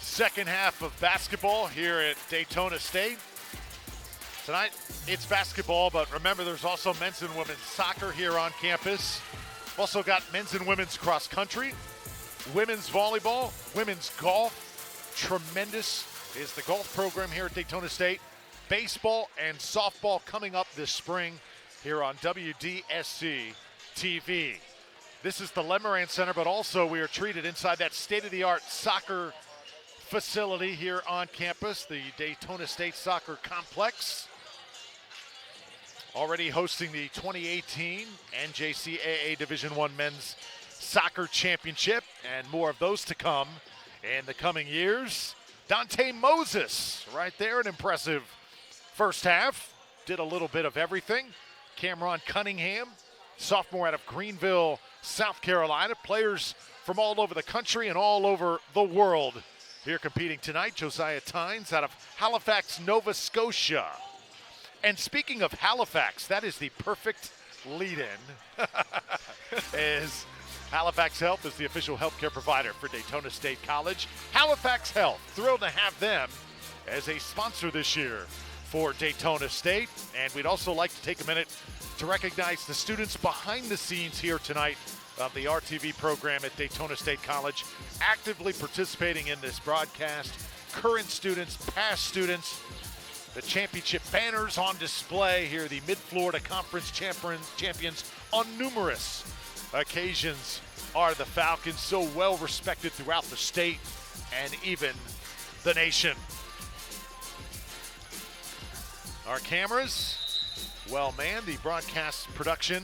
second half of basketball here at Daytona State. Tonight, it's basketball, but remember, there's also men's and women's soccer here on campus. We've also got men's and women's cross country, women's volleyball, women's golf. Tremendous is the golf program here at Daytona State. Baseball and softball coming up this spring here on WDSC TV. This is the Lemerand Center, but also we are treated inside that state-of-the-art soccer facility here on campus, the Daytona State Soccer Complex. Already hosting the 2018 NJCAA Division I Men's Soccer Championship, and more of those to come in the coming years. Dante Moses right there, an impressive first half. Did a little bit of everything. Cameron Cunningham, sophomore out of Greenville, South Carolina. Players from all over the country and all over the world here competing tonight. Josiah Tynes out of Halifax, Nova Scotia. And speaking of Halifax, that is the perfect lead-in. As Halifax Health is the official healthcare provider for Daytona State College. Halifax Health, thrilled to have them as a sponsor this year for Daytona State. And we'd also like to take a minute to recognize the students behind the scenes here tonight of the RTV program at Daytona State College, actively participating in this broadcast. Current students, past students, the championship banners on display here, the Mid-Florida Conference champions on numerous occasions are the Falcons, so well respected throughout the state and even the nation. Our cameras, well manned, the broadcast production,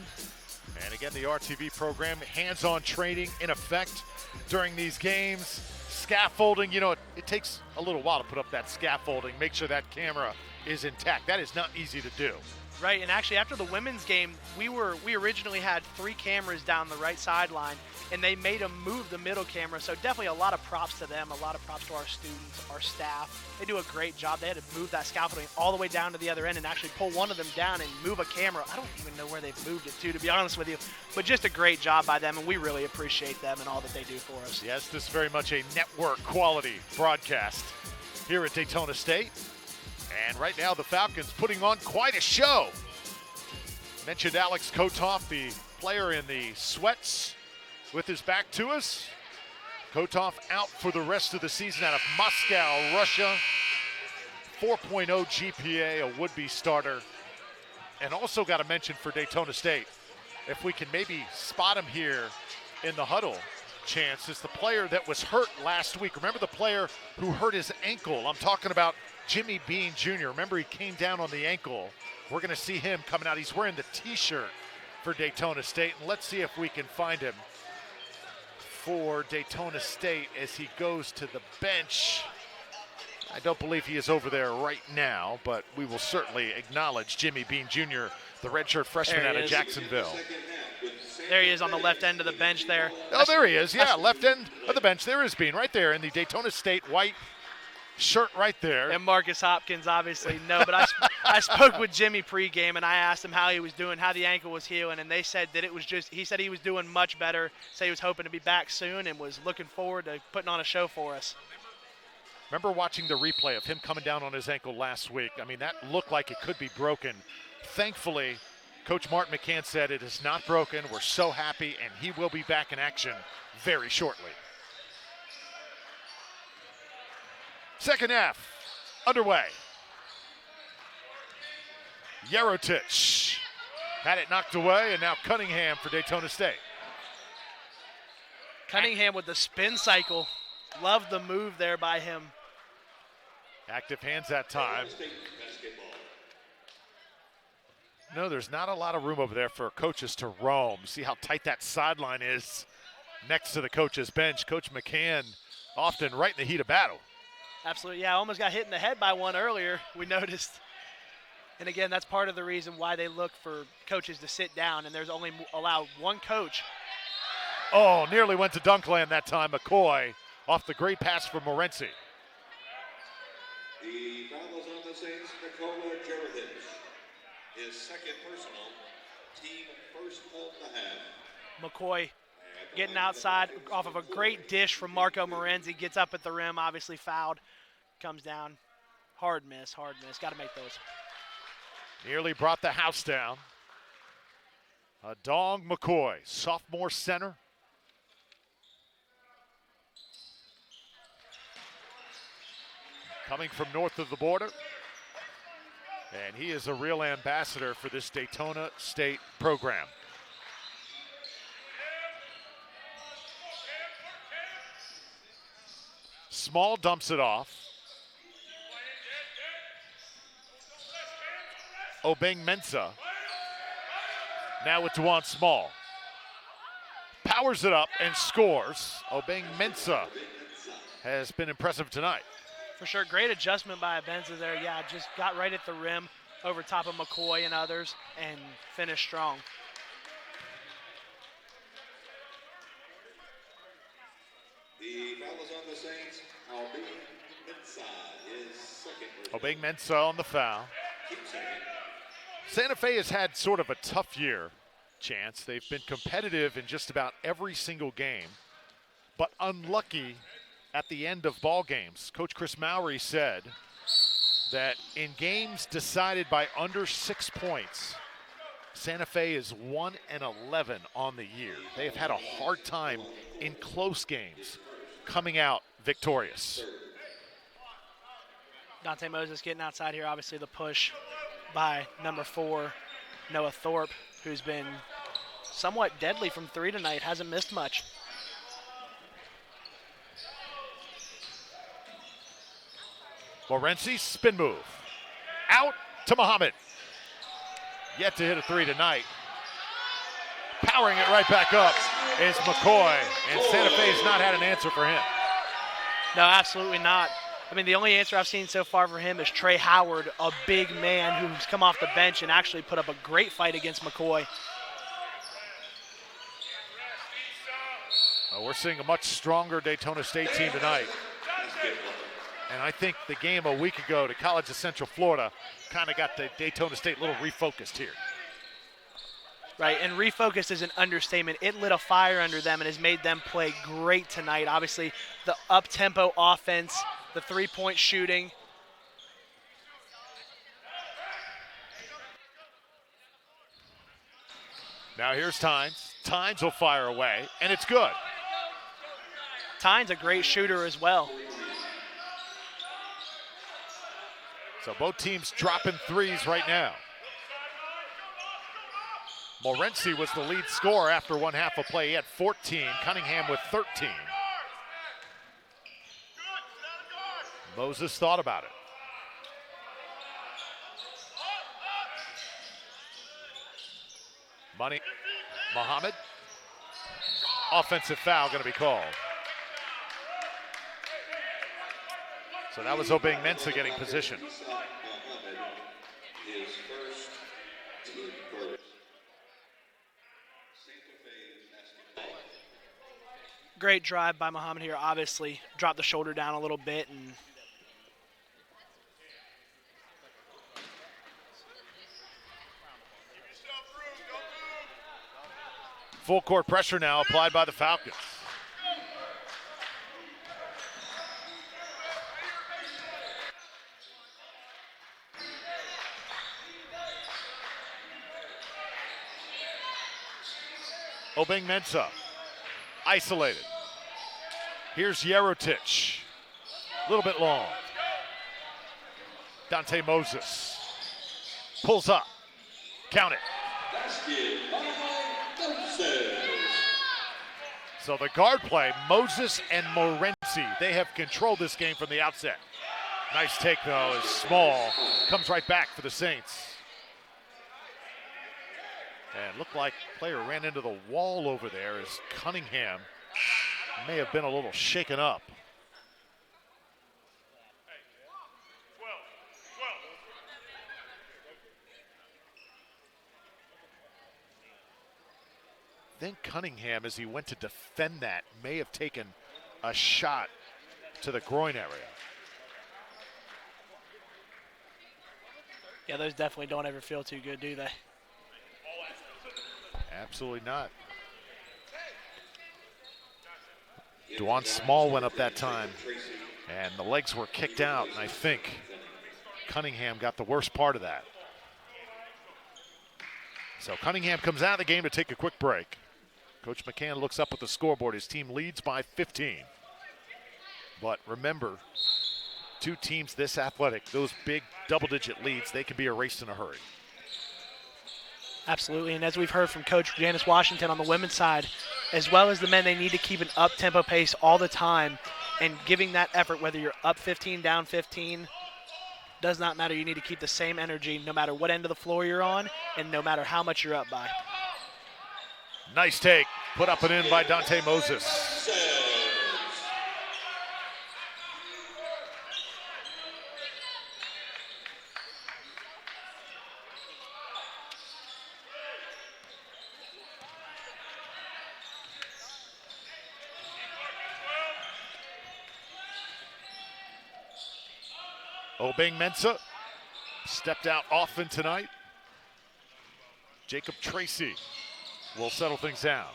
and again the RTV program, hands-on training in effect during these games. Scaffolding, you know, it takes a little while to put up that scaffolding, make sure that camera is intact. That is not easy to do. Right, and actually after the women's game, we originally had 3 cameras down the right sideline, and they made them move the middle camera, so definitely a lot of props to them, a lot of props to our students, our staff. They do a great job. They had to move that scaffolding all the way down to the other end and actually pull one of them down and move a camera. I don't even know where they've moved it to be honest with you, but just a great job by them, and we really appreciate them and all that they do for us. Yes, this is very much a network quality broadcast here at Daytona State. And right now the Falcons putting on quite a show. Mentioned Alex Kotov, the player in the sweats with his back to us. Kotov out for the rest of the season out of Moscow, Russia. 4.0 GPA, a would-be starter. And also got to mention for Daytona State, if we can maybe spot him here in the huddle, Chance, is the player that was hurt last week. Remember the player who hurt his ankle? I'm talking about Jimmy Bean Jr. Remember, he came down on the ankle. We're going to see him coming out. He's wearing the T-shirt for Daytona State. And let's see if we can find him for Daytona State as he goes to the bench. I don't believe he is over there right now, but we will certainly acknowledge Jimmy Bean Jr., the redshirt freshman out of Jacksonville. There he is on the left end of the bench there. Oh, there he is. Yeah, left end of the bench. There is Bean right there in the Daytona State white shirt right there. And Marcus Hopkins, obviously, no. But I spoke with Jimmy pregame, and I asked him how he was doing, how the ankle was healing, and they said that it was just, he said he was doing much better, said he was hoping to be back soon and was looking forward to putting on a show for us. Remember watching the replay of him coming down on his ankle last week? I mean, that looked like it could be broken. Thankfully, Coach Martin McCann said it is not broken. We're so happy, and he will be back in action very shortly. Second half underway. Yarotich had it knocked away, and now Cunningham for Daytona State. Cunningham with the spin cycle. Love the move there by him. Active hands that time. No, there's not a lot of room over there for coaches to roam. See how tight that sideline is next to the coach's bench. Coach McCann often right in the heat of battle. Absolutely, yeah, almost got hit in the head by one earlier, we noticed. And again, that's part of the reason why they look for coaches to sit down, and there's only allowed one coach. Oh, nearly went to Dunkland that time. McCoy off the great pass from Morency. The foul is on the Saints, Nikola Jerelich. His second personal, team first of the half. McCoy getting outside off of a great dish from Marco Morenzi, gets up at the rim, obviously fouled, comes down. Hard miss, got to make those. Nearly brought the house down. Dong McCoy, sophomore center. Coming from north of the border. And he is a real ambassador for this Daytona State program. Small dumps it off. Obeng-Mensah. Now with Dewan Small. Powers it up and scores. Obeng-Mensah has been impressive tonight. For sure, great adjustment by Benza there. Yeah, just got right at the rim over top of McCoy and others and finished strong. The foul is on the Saints. Obeng-Mensah is second. Obeng-Mensah on the foul. Santa Fe has had sort of a tough year, Chance. They've been competitive in just about every single game, but unlucky at the end of ball games. Coach Chris Mowry said that in games decided by under 6 points, Santa Fe is 1-11 on the year. They have had a hard time in close games coming out victorious. Dante Moses getting outside here. Obviously the push by number 4, Noah Thorpe, who's been somewhat deadly from 3 tonight, hasn't missed much. Morency, spin move. Out to Muhammad. Yet to hit a 3 tonight. Powering it right back up is McCoy, and Santa Fe's not had an answer for him. No, absolutely not. I mean, the only answer I've seen so far for him is Trey Howard, a big man who's come off the bench and actually put up a great fight against McCoy. We're seeing a much stronger Daytona State team tonight. And I think the game a week ago to College of Central Florida kind of got the Daytona State a little refocused here. Right, and refocused is an understatement. It lit a fire under them and has made them play great tonight. Obviously, the up-tempo offense, the three-point shooting. Now here's Tynes. Tynes will fire away, and it's good. Tynes a great shooter as well. So both teams dropping threes right now. Morency was the lead scorer after one half of play. He had 14, Cunningham with 13. Moses thought about it. Money, Muhammad. Offensive foul going to be called. So that was Obeng-Mensah getting position. Great drive by Muhammad here, obviously. Dropped the shoulder down a little bit and full court pressure now applied by the Falcons. Obeng-Mensah, isolated. Here's Yerotich, a little bit long. Dante Moses pulls up, count it. So the guard play, Moses and Morency, they have controlled this game from the outset. Nice take though, is Small, comes right back for the Saints. And looked like player ran into the wall over there as Cunningham may have been a little shaken up. Then Cunningham, as he went to defend that, may have taken a shot to the groin area. yeah, those definitely don't ever feel too good, do they? Absolutely not. Dewan Small went up that time, and the legs were kicked out, and I think Cunningham got the worst part of that. So Cunningham comes out of the game to take a quick break. Coach McCann looks up at the scoreboard. His team leads by 15. But remember, two teams this athletic, those big double-digit leads, they can be erased in a hurry. Absolutely, and as we've heard from Coach Janice Washington on the women's side, as well as the men, they need to keep an up-tempo pace all the time and giving that effort, whether you're up 15, down 15, does not matter. You need to keep the same energy no matter what end of the floor you're on and no matter how much you're up by. Nice take, put up and in by Dante Moses. Obeng Mensah stepped out often tonight. Jacob Tracy will settle things down.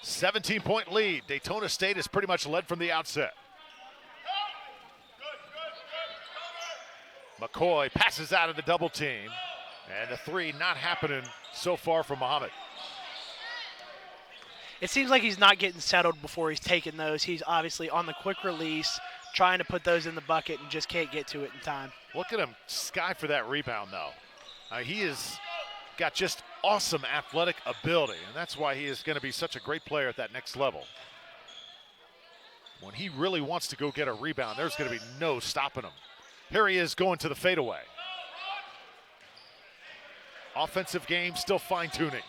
17-point lead. Daytona State has pretty much led from the outset. McCoy passes out of the double team, and the three not happening so far from Muhammad. It seems like he's not getting settled before he's taking those. He's obviously on the quick release, trying to put those in the bucket and just can't get to it in time. Look at him sky for that rebound, though. He has got just awesome athletic ability, and that's why he is going to be such a great player at that next level. When he really wants to go get a rebound, there's going to be no stopping him. Here he is going to the fadeaway. Offensive game still fine-tuning.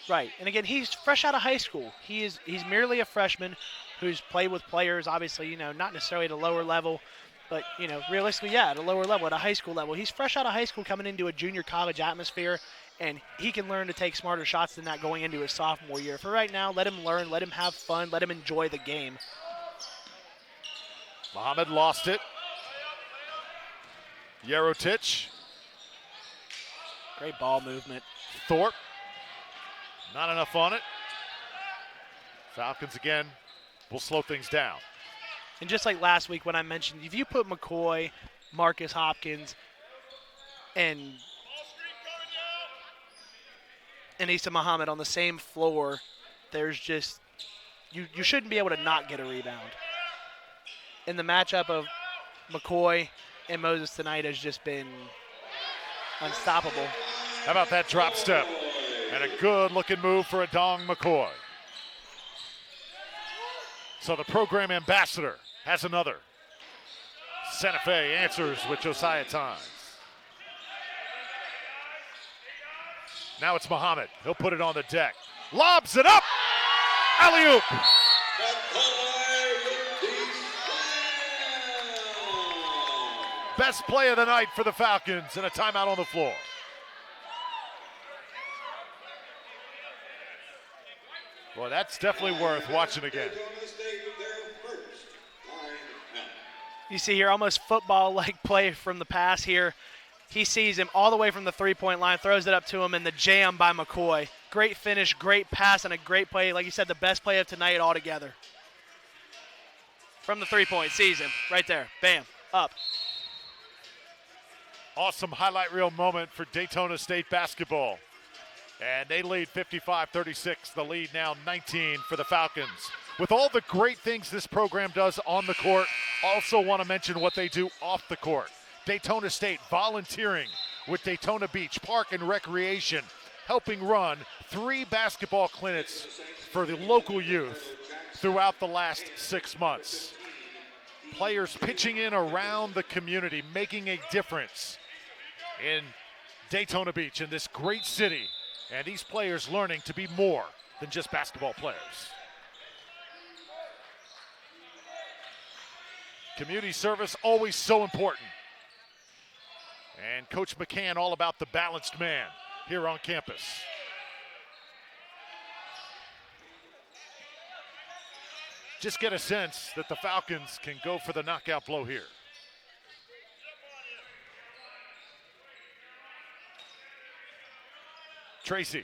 Right, and again, he's fresh out of high school. He's merely a freshman who's played with players, obviously, not necessarily at a lower level, but, realistically, at a lower level, at a high school level. He's fresh out of high school coming into a junior college atmosphere, and he can learn to take smarter shots than that going into his sophomore year. For right now, let him learn, let him have fun, let him enjoy the game. Muhammad lost it. Yarotich. Great ball movement. Thorpe. Not enough on it. Falcons again will slow things down. And just like last week when I mentioned, if you put McCoy, Marcus Hopkins, and Issa Muhammad on the same floor, there's just, you shouldn't be able to not get a rebound. And the matchup of McCoy and Moses tonight has just been unstoppable. How about that drop step? And a good-looking move for Adong McCoy. So the program ambassador has another. Santa Fe answers with Josiah Times. Now it's Muhammad. He'll put it on the deck. Lobs it up. Alley-oop. Best play of the night for the Falcons and a timeout on the floor. Boy, that's definitely worth watching again. You see here almost football-like play from the pass here. He sees him all the way from the three-point line, throws it up to him, and the jam by McCoy. Great finish, great pass, and a great play. Like you said, the best play of tonight altogether. From the three-point, sees him right there. Bam, up. Awesome highlight reel moment for Daytona State basketball. And they lead 55-36. The lead now 19 for the Falcons. With all the great things this program does on the court, also want to mention what they do off the court. Daytona State volunteering with Daytona Beach Park and Recreation, helping run 3 basketball clinics for the local youth throughout the last 6 months. Players pitching in around the community, making a difference in Daytona Beach, in this great city. And these players learning to be more than just basketball players. Community service always so important. And Coach McCann all about the balanced man here on campus. Just get a sense that the Falcons can go for the knockout blow here. Tracy.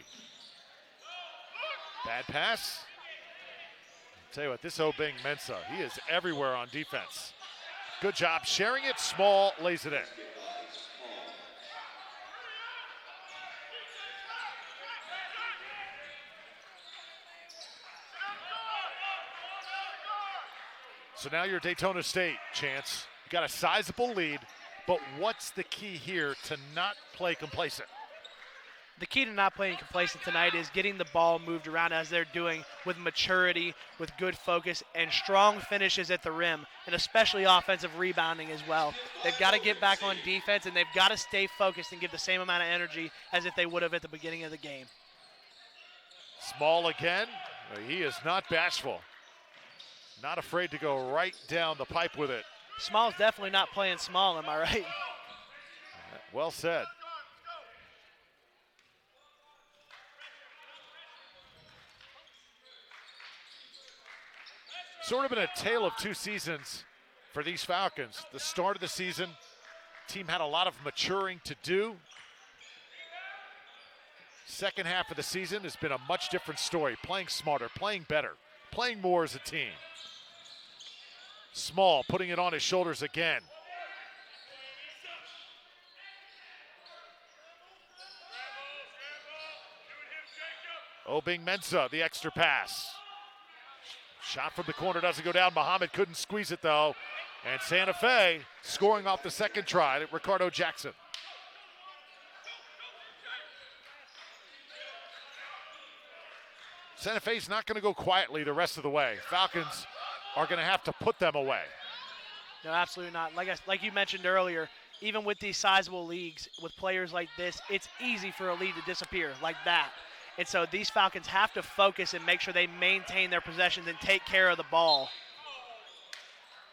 Bad pass. I'll tell you what, this Obeng Mensah, he is everywhere on defense. Good job sharing it. Small lays it in. So now you're Daytona State, Chance. You got a sizable lead, but what's the key here to not play complacent? the key to not playing complacent tonight is getting the ball moved around as they're doing with maturity, with good focus, and strong finishes at the rim, and especially offensive rebounding as well. They've got to get back on defense, and they've got to stay focused and give the same amount of energy as if they would have at the beginning of the game. Small again. He is not bashful. Not afraid to go right down the pipe with it. Small's definitely not playing small, am I right? Well said. Sort of been a tale of two seasons for these Falcons. The start of the season, team had a lot of maturing to do. Second half of the season has been a much different story. Playing smarter, playing better, playing more as a team. Small putting it on his shoulders again. Bldg, the extra pass. Shot from the corner doesn't go down. Muhammad couldn't squeeze it though. And Santa Fe scoring off the second try at Ricardo Jackson. Santa Fe's not going to go quietly the rest of the way. Falcons are going to have to put them away. No, absolutely not. Like you mentioned earlier, even with these sizable leagues, with players like this, it's easy for a lead to disappear like that. And so these Falcons have to focus and make sure they maintain their possessions and take care of the ball.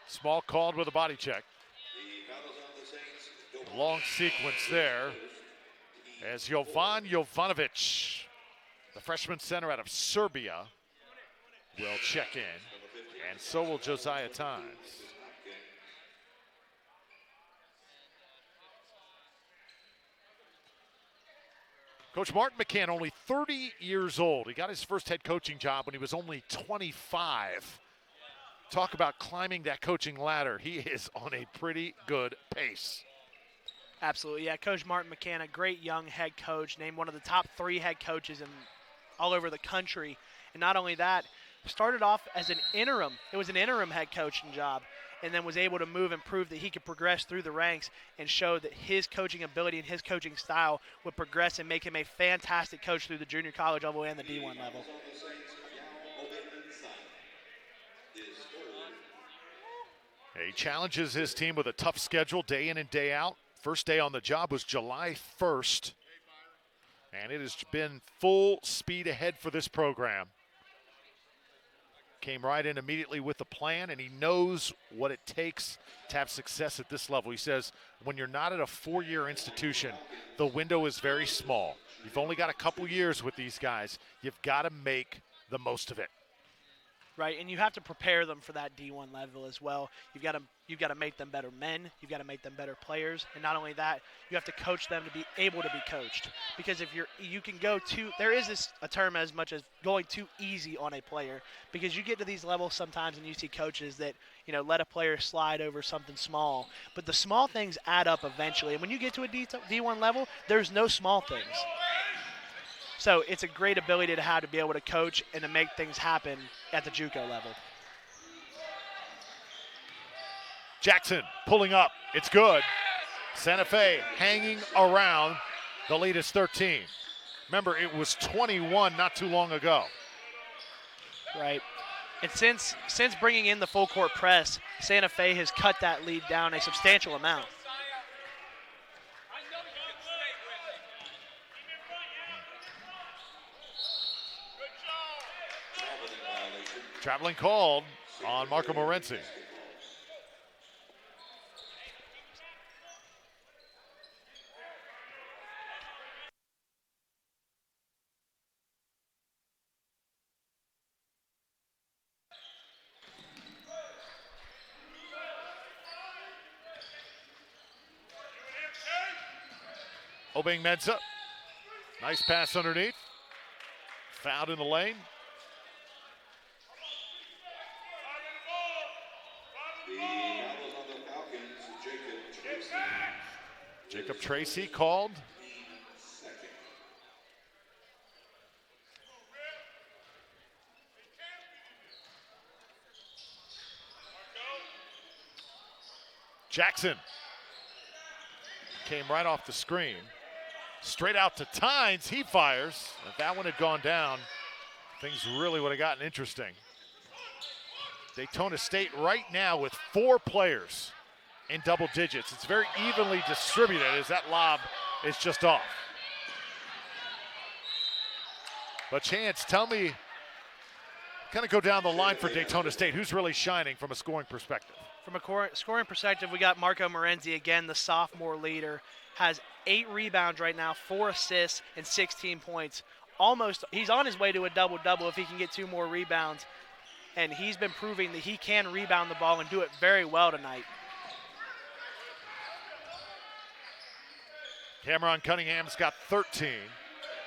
Small called with a body check. Long sequence there as Jovan Jovanovic, the freshman center out of Serbia, will check in, and so will Josiah Times. Coach Martin McCann, only 30 years old. He got his first head coaching job when he was only 25. Talk about climbing that coaching ladder. He is on a pretty good pace. Absolutely, yeah. Coach Martin McCann, a great young head coach, named one of the top 3 head coaches all over the country. And not only that, started off as an interim. It was an interim head coaching job, and then was able to move and prove that he could progress through the ranks and show that his coaching ability and his coaching style would progress and make him a fantastic coach through the junior college level and the D1 level. He challenges his team with a tough schedule day in and day out. First day on the job was July 1st, and it has been full speed ahead for this program. Came right in immediately with a plan, and he knows what it takes to have success at this level. He says when you're not at a 4-year institution, the window is very small. You've only got a couple years with these guys. You've got to make the most of it. Right, and you have to prepare them for that D1 level as well. You've got to make them better men. You've got to make them better players, and not only that, you have to coach them to be able to be coached. Because if you can go too, there is a term as much as going too easy on a player. Because you get to these levels sometimes, and you see coaches that let a player slide over something small, but the small things add up eventually. And when you get to a D1 level, there's no small things. So it's a great ability to have to be able to coach and to make things happen at the JUCO level. Jackson pulling up. It's good. Santa Fe hanging around. The lead is 13. Remember, it was 21 not too long ago. Right. And since bringing in the full court press, Santa Fe has cut that lead down a substantial amount. Traveling called on Marco Morenzi. Bldg, nice pass underneath. Fouled in the lane. Jacob Tracy called. Jackson came right off the screen. Straight out to Tynes, he fires. If that one had gone down, things really would have gotten interesting. Daytona State right now with 4 players in double digits. It's very evenly distributed as that lob is just off. But Chance, tell me, kind of go down the line for Daytona State. Who's really shining from a scoring perspective? From a scoring perspective, we got Marco Morenzi again, the sophomore leader. Has 8 rebounds right now, 4 assists, and 16 points. He's on his way to a double-double if he can get 2 more rebounds. And he's been proving that he can rebound the ball and do it very well tonight. Cameron Cunningham's got 13.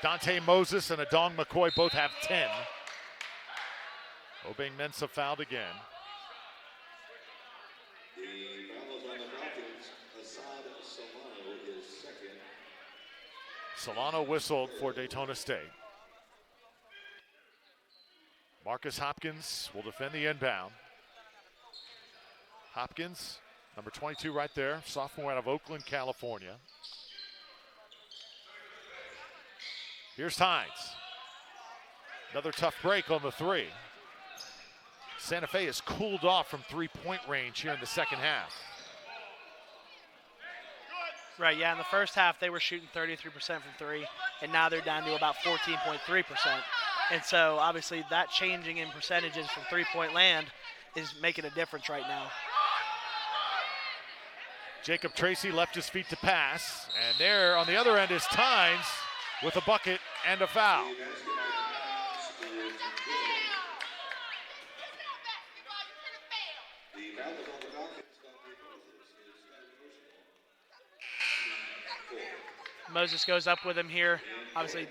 Dante Moses and Adong McCoy both have 10. Obeng Mensah fouled again. The fouls on the Falcons. Assad Solano is second. Solano whistled for Daytona State. Marcus Hopkins will defend the inbound. Hopkins, number 22 right there, sophomore out of Oakland, California. Here's Tynes. Another tough break on the 3. Santa Fe has cooled off from 3-point range here in the second half. Right, yeah, in the first half they were shooting 33% from 3, and now they're down to about 14.3%. And so obviously that changing in percentages from 3-point land is making a difference right now. Jacob Tracy left his feet to pass, and there on the other end is Tynes with a bucket and a foul. Moses goes up with him here. Obviously,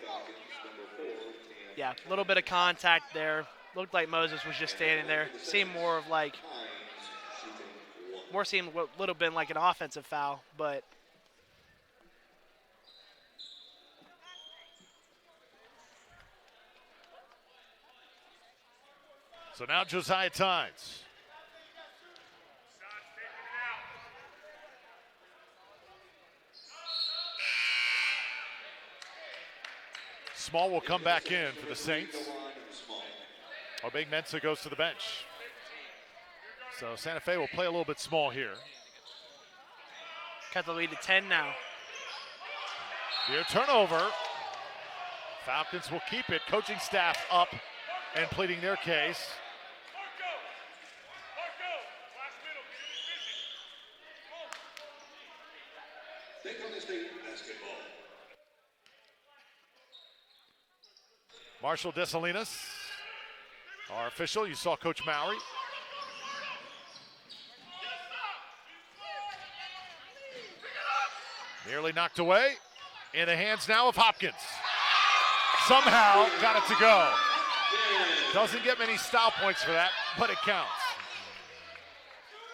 yeah, a little bit of contact there. Looked like Moses was just standing there. Seemed more of like, seemed what would have been like an offensive foul, but. So now Josiah Tynes. Small will come back in for the Saints. Obeng Mensah goes to the bench. So Santa Fe will play a little bit small here. Cut the lead to 10 now. Near turnover. Falcons will keep it. Coaching staff up and pleading their case. Daytona State basketball. Marshall Desalinas, our official. You saw Coach Mowry. Nearly knocked away. In the hands now of Hopkins. Somehow got it to go. Doesn't get many style points for that, but it counts.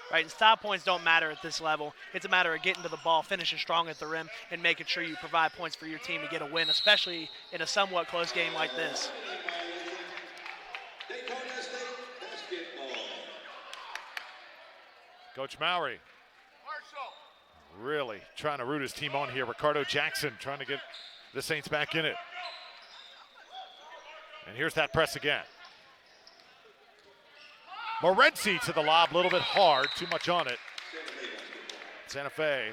Right, and style points don't matter at this level. It's a matter of getting to the ball, finishing strong at the rim, and making sure you provide points for your team to get a win, especially in a somewhat close game like this. Daytona State basketball. Coach Mowry really trying to root his team on here. Ricardo Jackson trying to get the Saints back in it. And here's that press again. Morenzi to the lob, a little bit hard, too much on it. Santa Fe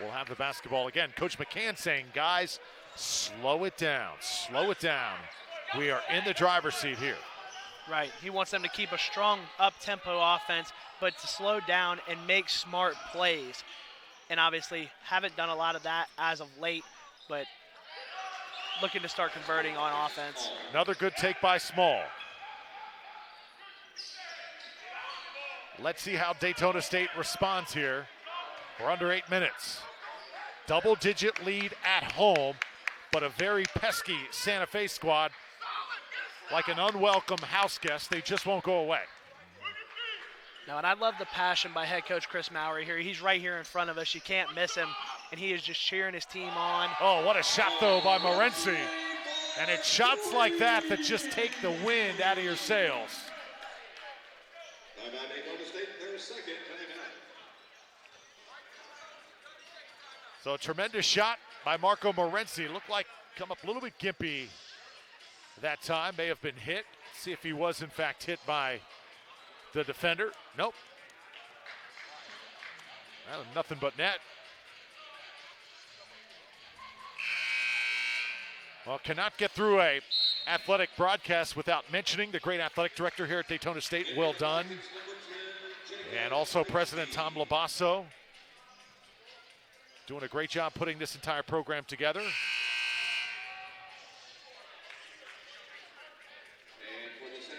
will have the basketball again. Coach McCann saying, guys, slow it down, slow it down. We are in the driver's seat here. Right, he wants them to keep a strong up-tempo offense, but to slow down and make smart plays. And obviously haven't done a lot of that as of late, but looking to start converting on offense. Another good take by Small. Let's see how Daytona State responds here. We're under 8 minutes. Double-digit lead at home, but a very pesky Santa Fe squad. Like an unwelcome house guest, they just won't go away. No, and I love the passion by head coach Chris Mowry here. He's right here in front of us. You can't miss him, and he is just cheering his team on. Oh, what a shot, though, by Morenzi. And it's shots like that that just take the wind out of your sails. Timeout Daytona State, their second timeout. So a tremendous shot by Marco Morenzi. Looked like come up a little bit gimpy that time. May have been hit. See if he was in fact hit by the defender. Nope. Well, nothing but net. Well, cannot get through a athletic broadcast without mentioning the great athletic director here at Daytona State, Will Dunn, and also President Tom Labasso, doing a great job putting this entire program together.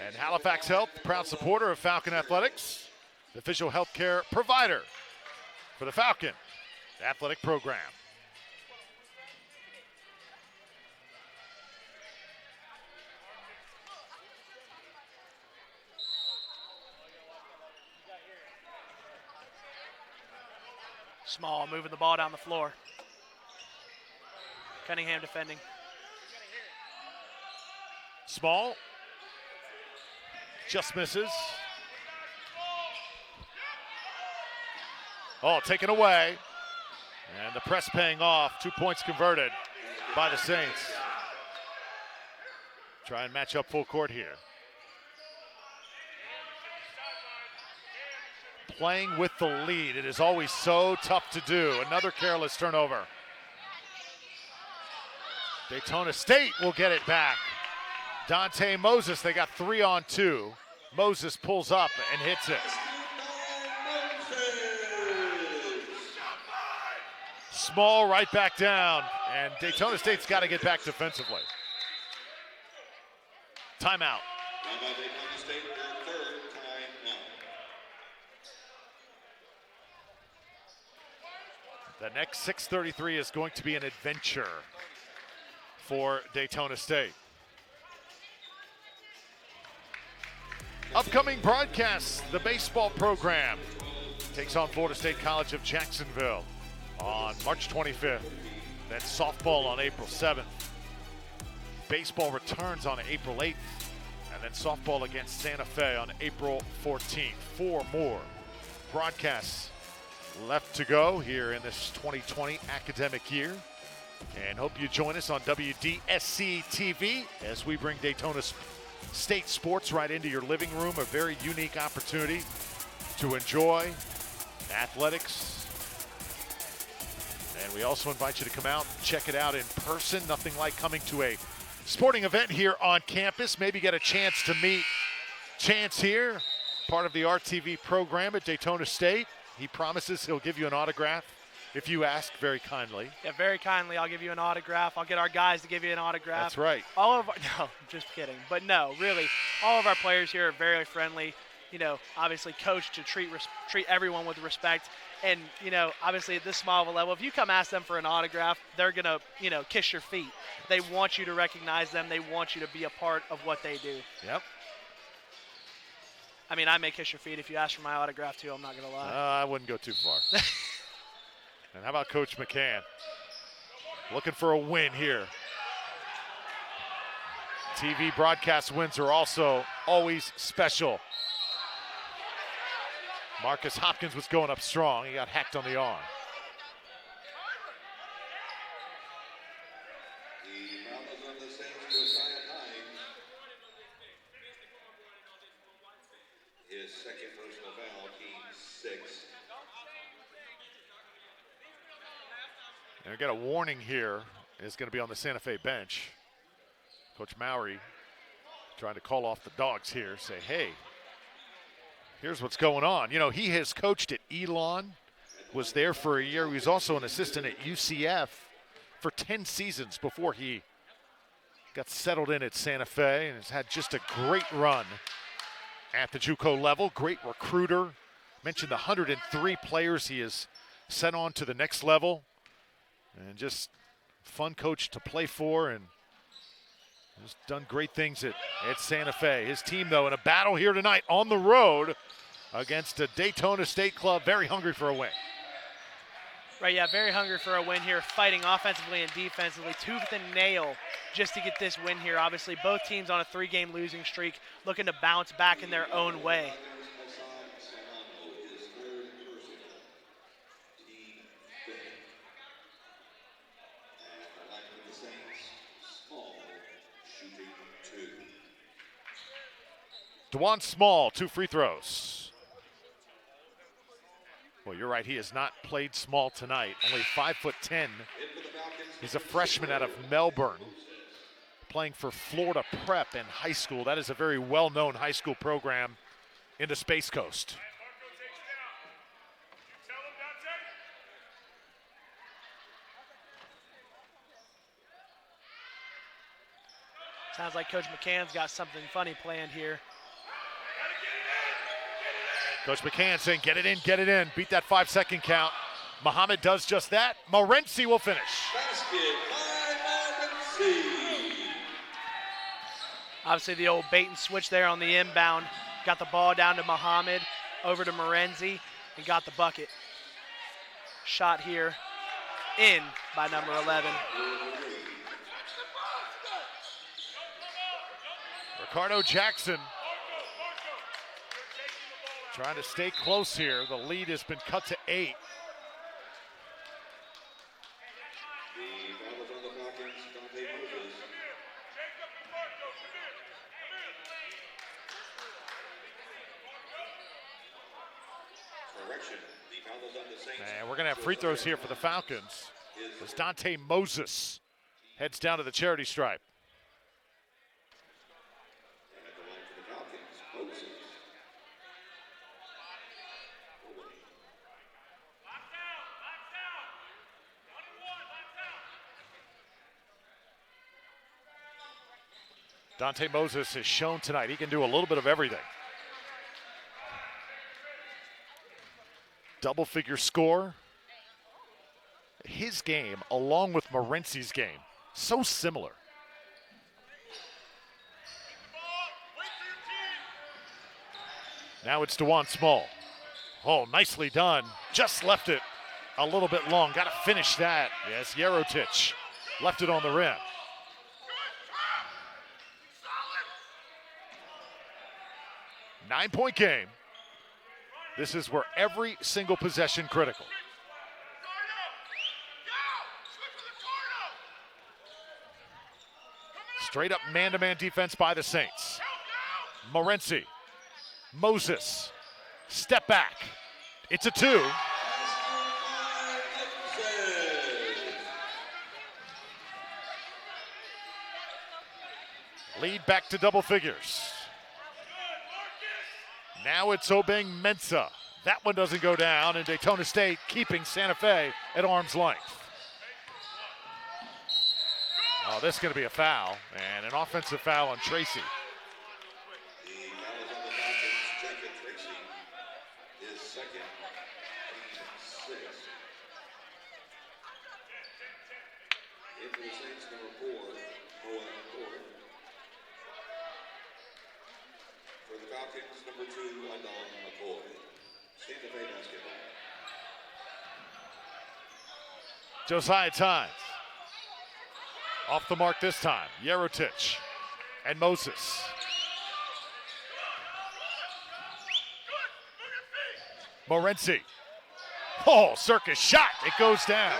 And Halifax Health, proud supporter of Falcon Athletics, the official healthcare provider for the Falcon athletic program. Small moving the ball down the floor. Cunningham defending. Small just misses. Oh, taken away. And the press paying off. 2 points converted by the Saints. Try and match up full court here. Playing with the lead. It is always so tough to do. Another careless turnover. Daytona State will get it back. Dante Moses, they got 3 on 2. Moses pulls up and hits it. Small right back down, and Daytona State's got to get back defensively. Timeout. The next 6:33 is going to be an adventure for Daytona State. Upcoming broadcasts, the baseball program takes on Florida State College of Jacksonville on March 25th. Then softball on April 7th. Baseball returns on April 8th. And then softball against Santa Fe on April 14th. 4 more broadcasts left to go here in this 2020 academic year. And hope you join us on WDSC TV as we bring Daytona State sports right into your living room. A very unique opportunity to enjoy athletics. And we also invite you to come out and check it out in person. Nothing like coming to a sporting event here on campus. Maybe get a chance to meet Chance here, part of the RTV program at Daytona State. He promises he'll give you an autograph if you ask very kindly. Yeah, very kindly. I'll give you an autograph. I'll get our guys to give you an autograph. That's right. No, just kidding. But no, really, all of our players here are very friendly. You know, obviously coached to treat everyone with respect. And, you know, obviously at this small of a level, if you come ask them for an autograph, they're going to, you know, kiss your feet. They want you to recognize them. They want you to be a part of what they do. Yep. I mean, I may kiss your feet if you ask for my autograph, too. I'm not going to lie. I wouldn't go too far. And how about Coach McCann? Looking for a win here. TV broadcast wins are also always special. Marcus Hopkins was going up strong. He got hacked on the arm. His second personal foul, team 6. And we got a warning here. Is going to be on the Santa Fe bench. Coach Mowry trying to call off the dogs here. Say, hey, here's what's going on. You know, he has coached at Elon, was there for a year. He was also an assistant at UCF for 10 seasons before he got settled in at Santa Fe, and has had just a great run at the JUCO level. Great recruiter. Mentioned the 103 players he has sent on to the next level. And just fun coach to play for, and has done great things at Santa Fe. His team, though, in a battle here tonight on the road against a Daytona State club, very hungry for a win. Right, yeah, very hungry for a win here, fighting offensively and defensively, tooth and nail just to get this win here. Obviously, both teams on a 3-game losing streak, looking to bounce back in their own way. Dwan Small, 2 free throws. Well, you're right, he has not played small tonight. Only 5'10". He's a freshman out of Melbourne, playing for Florida Prep in high school. That is a very well-known high school program in the Space Coast. Sounds like Coach McCann's got something funny planned here. Coach McCann saying, get it in, get it in. Beat that 5-second count. Muhammad does just that. Morency will finish. Basket by Morency. Obviously the old bait and switch there on the inbound. Got the ball down to Muhammad, over to Morency, and got the bucket. Shot here in by number 11. Ricardo Jackson trying to stay close here. The lead has been cut to 8. The foul is on the Falcons, Dante Moses. Correction, the foul is on the Saints. And we're going to have free throws here for the Falcons as Dante Moses heads down to the charity stripe. And at the line for the Falcons, Moses. Dante Moses has shown tonight he can do a little bit of everything. Double-figure score. His game, along with Morency's game, so similar. Now it's Dwan Small. Oh, nicely done. Just left it a little bit long. Got to finish that. Yes, Yerotich left it on the rim. Nine-point game. This is where every single possession critical. Straight up man-to-man defense by the Saints. Morency, Moses, step back. It's a 2. Lead back to double figures. Now it's Obeng Mensah. That one doesn't go down, and Daytona State keeping Santa Fe at arm's length. Oh, this is going to be a foul, and an offensive foul on Tracy. The foul is on the Falcons, Jacob Tracy. His second, team 6. In for the Saints, number 4, Moen Ford. For the Falcons, number 2, Adon McCoy. Santa Fe basketball. Josiah Times. Off the mark this time. Yerotich and Moses. Morency. Oh, circus shot. It goes down.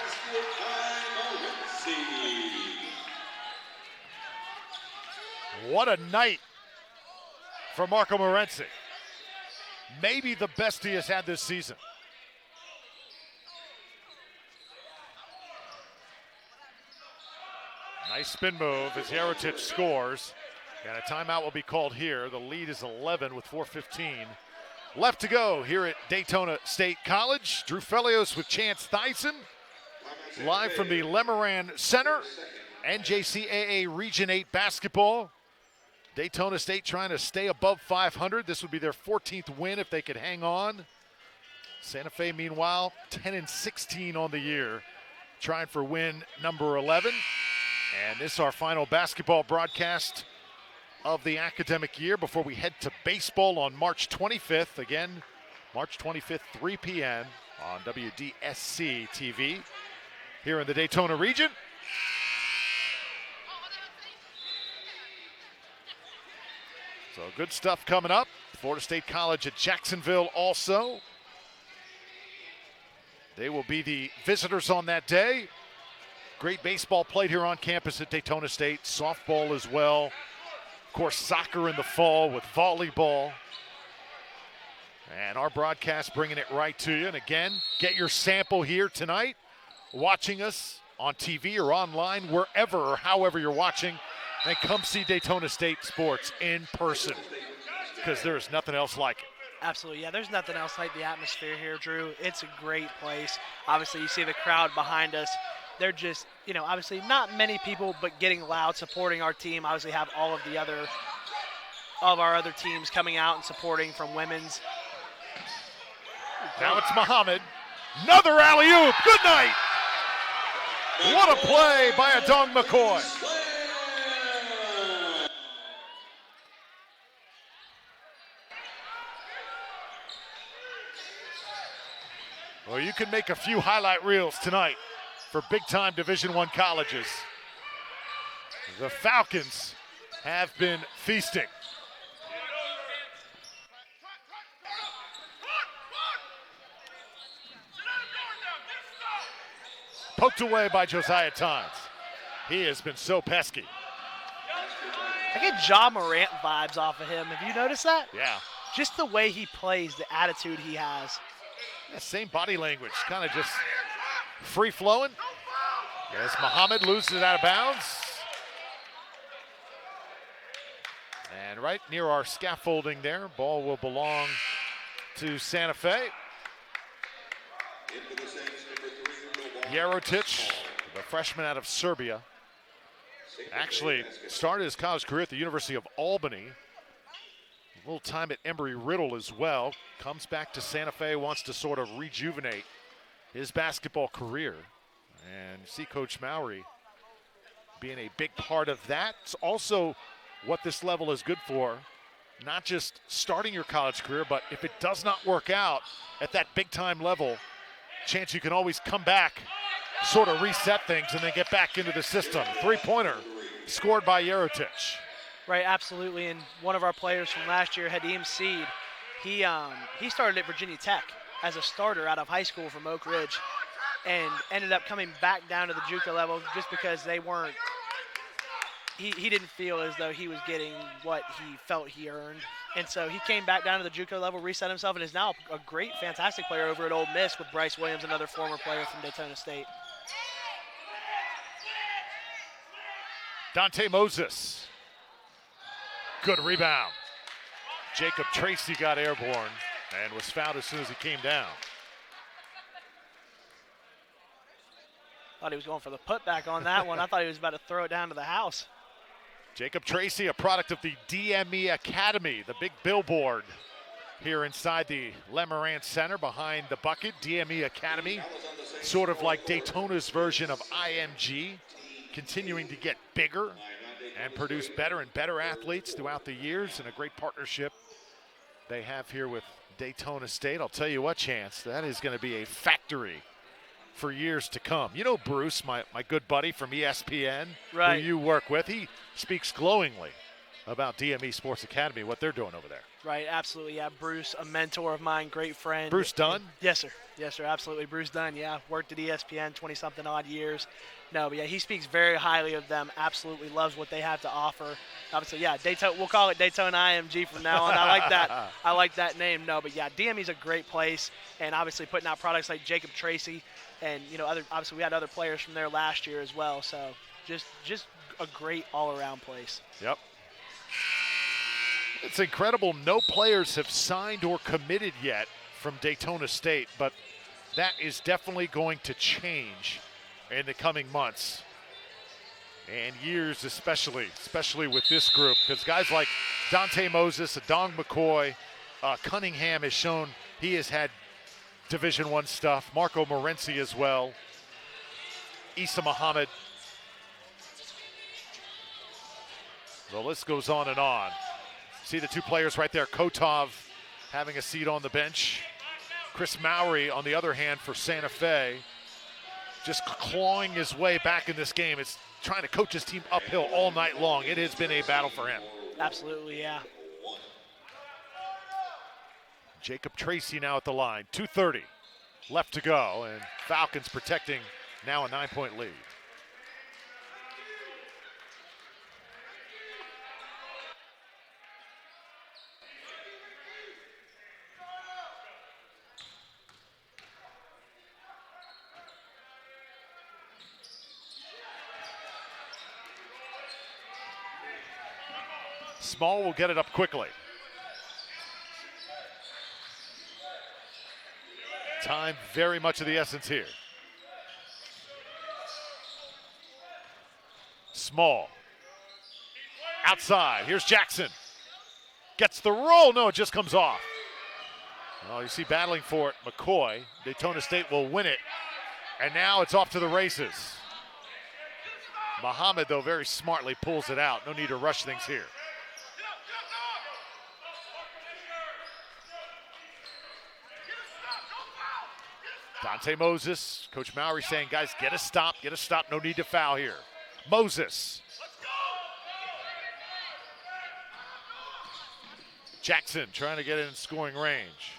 What a night for Marco Morency. Maybe the best he has had this season. Nice spin move as Yerotich scores. And a timeout will be called here. The lead is 11 with 4:15 left to go here at Daytona State College. Drew Felios with Chance Thyssen. Live from the Lemerand Center. NJCAA Region 8 basketball. Daytona State trying to stay above 500. This would be their 14th win if they could hang on. Santa Fe, meanwhile, 10-16 on the year, trying for win number 11. And this is our final basketball broadcast of the academic year before we head to baseball on March 25th. Again, March 25th, 3 p.m. on WDSC TV here in the Daytona region. So good stuff coming up. Florida State College at Jacksonville also. They will be the visitors on that day. Great baseball played here on campus at Daytona State. Softball as well. Of course, soccer in the fall with volleyball. And our broadcast bringing it right to you. And again, get your sample here tonight, watching us on TV or online, wherever or however you're watching. And come see Daytona State sports in person, because there's nothing else like it. Absolutely, yeah, there's nothing else like the atmosphere here, Drew. It's a great place. Obviously, you see the crowd behind us. They're just, obviously not many people, but getting loud, supporting our team. Obviously have all of our other teams coming out and supporting from women's. Now it's Muhammad. Another alley-oop. Good night. What a play by Adong McCoy. Well, you can make a few highlight reels tonight for big-time Division I colleges. The Falcons have been feasting. Poked away by Josiah Times. He has been so pesky. I get Ja Morant vibes off of him. Have you noticed that? Yeah. Just the way he plays, the attitude he has. Yeah, same body language, kind of just free-flowing. Yes, Muhammad loses it out of bounds. And right near our scaffolding there, ball will belong to Santa Fe. Jerotic, the freshman out of Serbia, actually started his college career at the University of Albany. A little time at Embry-Riddle as well. Comes back to Santa Fe, wants to sort of rejuvenate his basketball career. And see Coach Mowry being a big part of that. It's also what this level is good for. Not just starting your college career, but if it does not work out at that big-time level, chance you can always come back, sort of reset things, and then get back into the system. Three-pointer scored by Jerotic. Right, absolutely. And one of our players from last year, Hadim Seed, he started at Virginia Tech as a starter out of high school from Oak Ridge, and ended up coming back down to the JUCO level just because they weren't. He didn't feel as though he was getting what he felt he earned. And so he came back down to the JUCO level, reset himself, and is now a great, fantastic player over at Ole Miss with Bryce Williams, another former player from Daytona State. Dante Moses. Good rebound. Jacob Tracy got airborne and was fouled as soon as he came down. Thought he was going for the putback on that one. I thought he was about to throw it down to the house. Jacob Tracy, a product of the DME Academy, the big billboard here inside the Lemerand Center behind the bucket. DME Academy, sort of like Daytona's version of IMG, continuing to get bigger and produce better and better athletes throughout the years, and a great partnership they have here with Daytona State. I'll tell you what, Chance, that is going to be a factory for years to come. You know Bruce, my good buddy from ESPN, right, who you work with, he speaks glowingly about DME Sports Academy, what they're doing over there. Right, absolutely, yeah. Bruce, a mentor of mine, great friend. Bruce Dunn? Yes, sir. Yes, sir, absolutely. Bruce Dunn, yeah. Worked at ESPN 20-something odd years. No, but yeah, he speaks very highly of them, absolutely loves what they have to offer. Obviously, yeah, Daytona, we'll call it Daytona IMG from now on. I like that. I like that name. No, but yeah, DME's a great place, and obviously putting out products like Jacob Tracy, and obviously we had other players from there last year as well. So just a great all-around place. Yep. It's incredible. No players have signed or committed yet from Daytona State, but that is definitely going to change in the coming months and years, especially with this group, because guys like Dante Moses, Adong McCoy, Cunningham has shown he has had Division I stuff. Marco Morency as well. Issa Muhammad. The list goes on and on. See the two players right there, Kotov having a seat on the bench. Chris Mowry, on the other hand, for Santa Fe, just clawing his way back in this game. It's trying to coach his team uphill all night long. It has been a battle for him. Absolutely, yeah. Jacob Tracy now at the line. 2:30 left to go, and Falcons protecting now a 9-point lead. Small will get it up quickly. Time very much of the essence here. Small. Outside. Here's Jackson. Gets the roll. No, it just comes off. Well, you see battling for it, McCoy. Daytona State will win it. And now it's off to the races. Muhammad, though, very smartly pulls it out. No need to rush things here. Dante Moses, Coach Mowry saying, guys, get a stop, no need to foul here. Moses. Jackson trying to get in scoring range.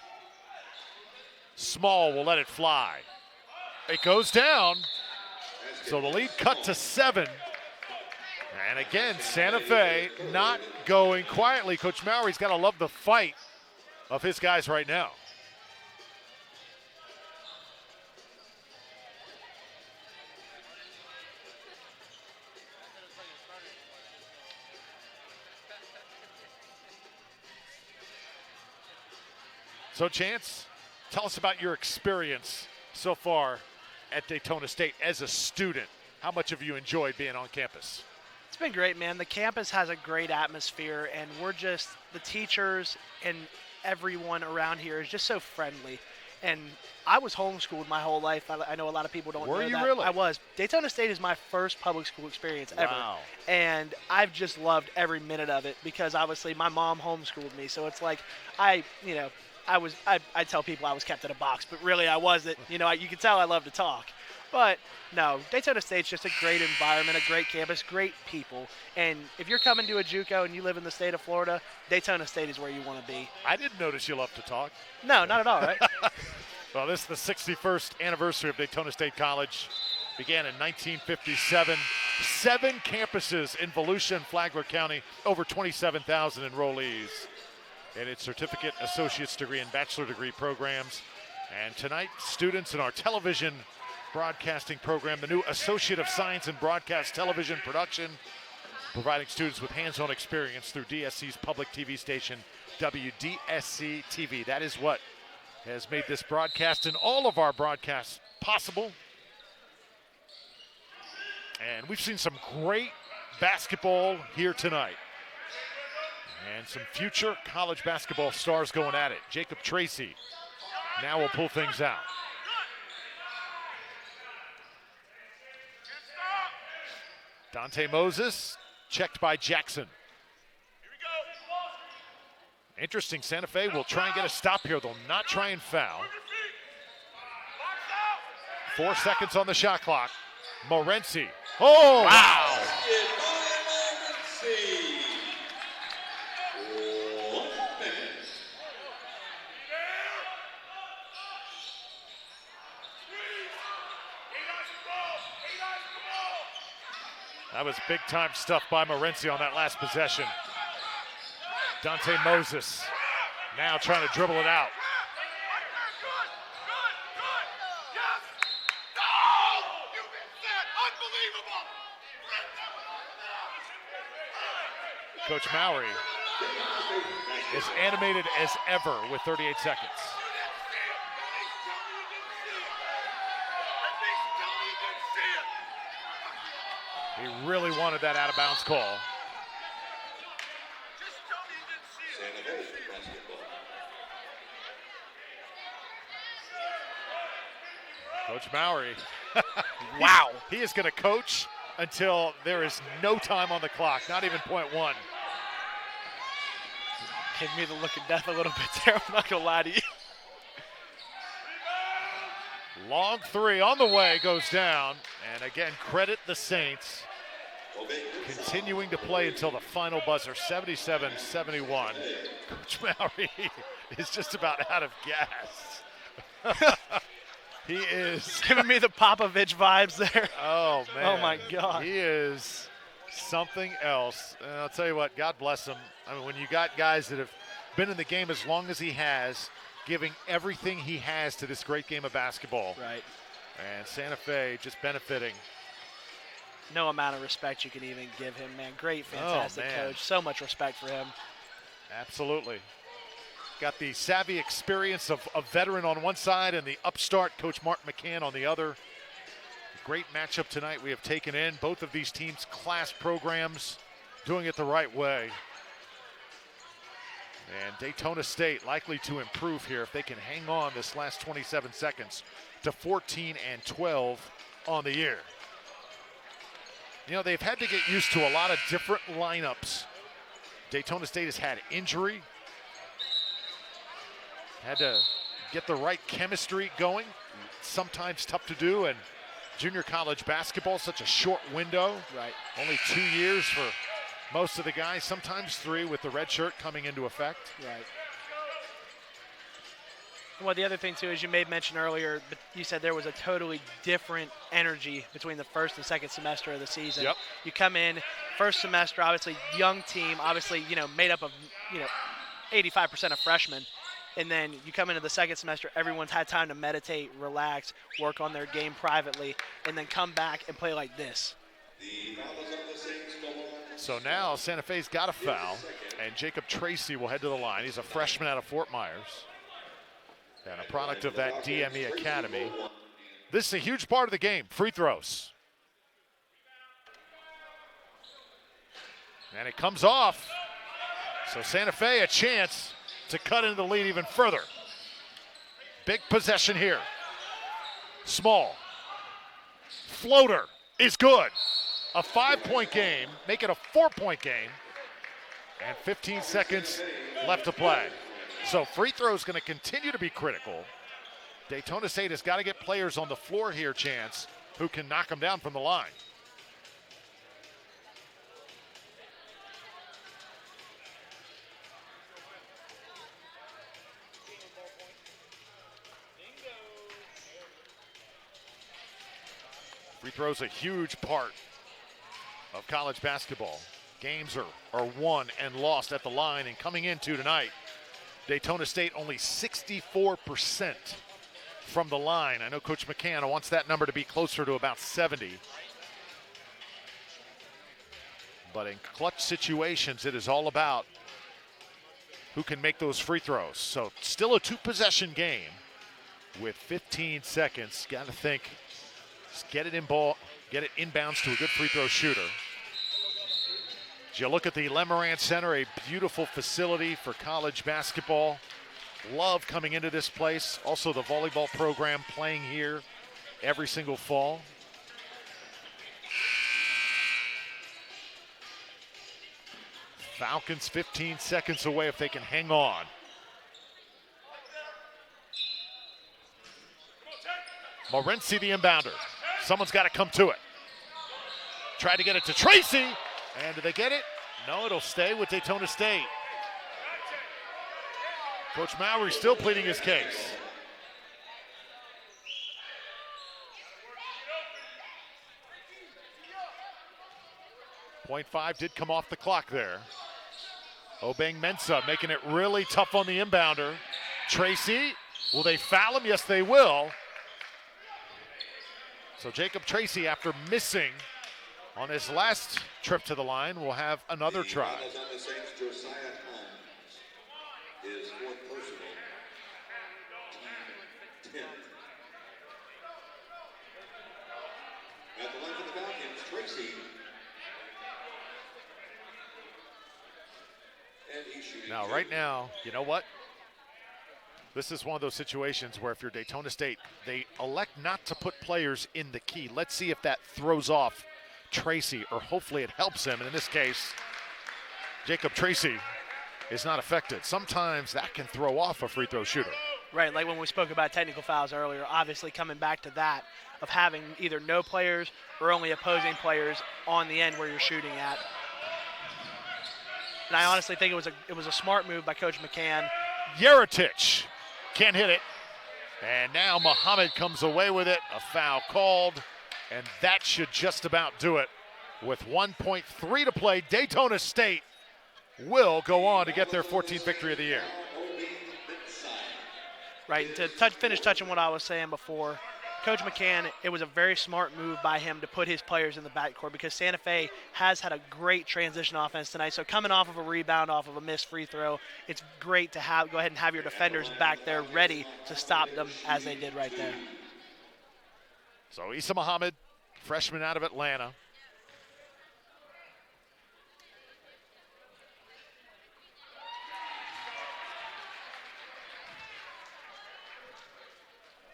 Small will let it fly. It goes down, so the lead cut to 7. And again, Santa Fe not going quietly. Coach Mowry's got to love the fight of his guys right now. So, Chance, tell us about your experience so far at Daytona State as a student. How much have you enjoyed being on campus? It's been great, man. The campus has a great atmosphere, and we're just, the teachers and everyone around here is just so friendly. And I was homeschooled my whole life. I know a lot of people don't know that. Were you really? I was. Daytona State is my first public school experience ever. Wow. And I've just loved every minute of it because obviously my mom homeschooled me. So it's like I tell people I was kept in a box, but really I wasn't. You can tell I love to talk. But no, Daytona State's just a great environment, a great campus, great people. And if you're coming to a JUCO and you live in the state of Florida, Daytona State is where you want to be. I didn't notice you love to talk. No, not at all, right? Well, this is the 61st anniversary of Daytona State College. Began in 1957. 7 campuses in Volusia and Flagler County, over 27,000 enrollees in its certificate, associate's degree, and bachelor degree programs. And tonight, students in our television broadcasting program, the new Associate of Science in Broadcast Television Production, providing students with hands-on experience through DSC's public TV station, WDSC TV. That is what has made this broadcast and all of our broadcasts possible. And we've seen some great basketball here tonight. And some future college basketball stars going at it. Jacob Tracy now will pull things out. Dante Moses, checked by Jackson. Interesting, Santa Fe will try and get a stop here. They'll not try and foul. 4 seconds on the shot clock. Morency. Oh, wow. That was big-time stuff by Morency on that last possession. Dante Moses now trying to dribble it out. Coach Mowry is animated as ever with 38 seconds. He really wanted that out-of-bounds call. Coach Mowry, wow. He is going to coach until there is no time on the clock, not even .1. Gave me the look of death a little bit there, I'm not going to lie to you. Long three on the way, goes down. And again, credit the Saints. Continuing to play until the final buzzer, 77-71. Coach Mowry is just about out of gas. He is giving me the Popovich vibes there. Oh, man. Oh, my God. He is something else. And I'll tell you what, God bless him. I mean, when you got guys that have been in the game as long as he has, giving everything he has to this great game of basketball. Right. And Santa Fe just benefiting no amount of respect you can even give him, man. Great, fantastic coach. So much respect for him. Absolutely. Got the savvy experience of a veteran on one side and the upstart Coach Martin McCann on the other. Great matchup tonight we have taken in. Both of these teams class programs doing it the right way. And Daytona State likely to improve here if they can hang on this last 27 seconds to 14-12 on the year. You know, they've had to get used to a lot of different lineups. Daytona State has had injury. Had to get the right chemistry going. Sometimes tough to do, and junior college basketball, such a short window. Right. Only 2 years for most of the guys, sometimes 3 with the red shirt coming into effect. Right. Well, the other thing, too, is you made mention earlier, but you said there was a totally different energy between the first and second semester of the season. Yep. You come in, first semester, obviously, young team, obviously, made up of, 85% of freshmen. And then you come into the second semester, everyone's had time to meditate, relax, work on their game privately, and then come back and play like this. So now Santa Fe's got a foul, and Jacob Tracy will head to the line. He's a freshman out of Fort Myers and a product of that DME Academy. This is a huge part of the game, free throws. And it comes off. So Santa Fe a chance to cut into the lead even further. Big possession here. Small. Floater is good. A 5-point game, make it a 4-point game. And 15 seconds left to play. So free throw is going to continue to be critical. Daytona State has got to get players on the floor here, Chance, who can knock them down from the line. Free throw's a huge part of college basketball. Games are won and lost at the line, and coming into tonight, Daytona State only 64% from the line. I know Coach McCann wants that number to be closer to about 70. But in clutch situations, it is all about who can make those free throws. So still a 2-possession game with 15 seconds. Got to think, just get it inbounds to a good free throw shooter. As you look at the Lemerand Center, a beautiful facility for college basketball. Love coming into this place. Also the volleyball program playing here every single fall. Falcons 15 seconds away if they can hang on. Morency the inbounder. Someone's got to come to it. Tried to get it to Tracy. And do they get it? No, it'll stay with Daytona State. Coach Mowry still pleading his case. .5 did come off the clock there. Obeng Mensah making it really tough on the inbounder. Tracy, will they foul him? Yes, they will. So Jacob Tracy, after missing on his last trip to the line, will have another try. His fourth personal, team 10. At the line for the Falcons, Tracy. And he's shooting. Now, right now, you know what? This is one of those situations where if you're Daytona State, they elect not to put players in the key. Let's see if that throws off Tracy, or hopefully it helps him. And in this case, Jacob Tracy is not affected. Sometimes that can throw off a free throw shooter. Right, like when we spoke about technical fouls earlier, obviously coming back to that of having either no players or only opposing players on the end where you're shooting at. And I honestly think it was a smart move by Coach McCann. Yeritich can't hit it. And now Muhammad comes away with it. A foul called. And that should just about do it. With 1.3 to play, Daytona State will go on to get their 14th victory of the year. Right, and to finish touching what I was saying before, Coach McCann, it was a very smart move by him to put his players in the backcourt because Santa Fe has had a great transition offense tonight. So coming off of a rebound, off of a missed free throw, it's great to go ahead and have your defenders back there ready to stop them as they did right there. So Issa Muhammad, freshman out of Atlanta.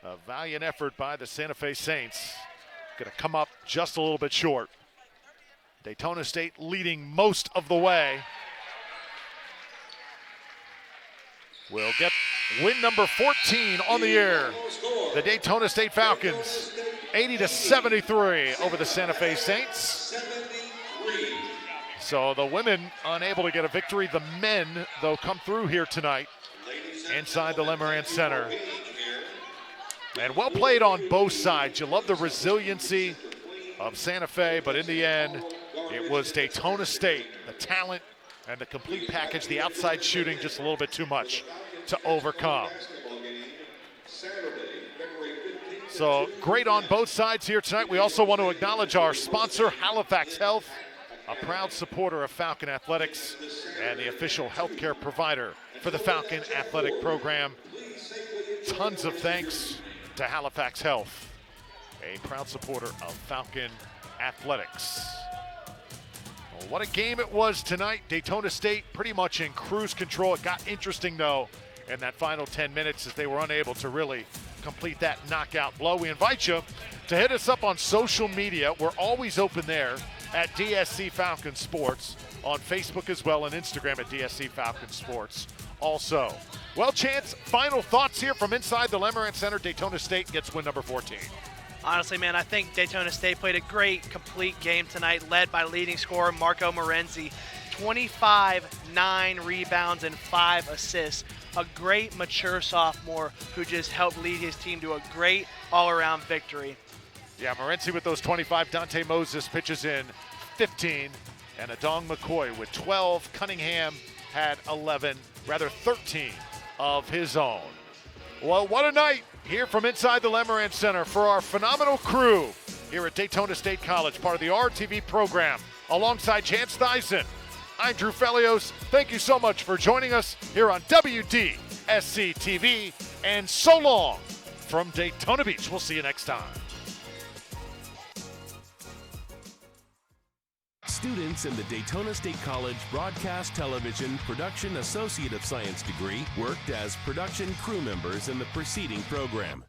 A valiant effort by the Santa Fe Saints. Going to come up just a little bit short. Daytona State leading most of the way. We'll get win number 14 on the air. The Daytona State Falcons, 80-73 over the Santa Fe Saints. So the women unable to get a victory. The men, though, come through here tonight inside the Lemerand Center. And well played on both sides. You love the resiliency of Santa Fe, but in the end, it was Daytona State, the talent and the complete package, the outside shooting just a little bit too much to overcome. So great on both sides here tonight. We also want to acknowledge our sponsor, Halifax Health, a proud supporter of Falcon Athletics and the official healthcare provider for the Falcon Athletic Program. Tons of thanks to Halifax Health, a proud supporter of Falcon Athletics. Well, what a game it was tonight. Daytona State pretty much in cruise control. It got interesting, though, in that final 10 minutes as they were unable to really complete that knockout blow. We invite you to hit us up on social media. We're always open there at DSC Falcon Sports, on Facebook as well, and Instagram at DSC Falcon Sports also. Well, Chance, final thoughts here from inside the Lemerand Center. Daytona State gets win number 14. Honestly, man, I think Daytona State played a great, complete game tonight, led by leading scorer Marco Morenzi. 25, 9 rebounds, and 5 assists. A great, mature sophomore who just helped lead his team to a great all-around victory. Yeah, Morenzi with those 25. Dante Moses pitches in 15. And Adong McCoy with 12. Cunningham had 13 of his own. Well, what a night here from inside the Lemerand Center for our phenomenal crew here at Daytona State College, part of the RTV program, alongside Chance Dyson. I'm Drew Felios. Thank you so much for joining us here on WDSC TV, and so long from Daytona Beach. We'll see you next time. Students in the Daytona State College Broadcast Television Production Associate of Science degree worked as production crew members in the preceding program.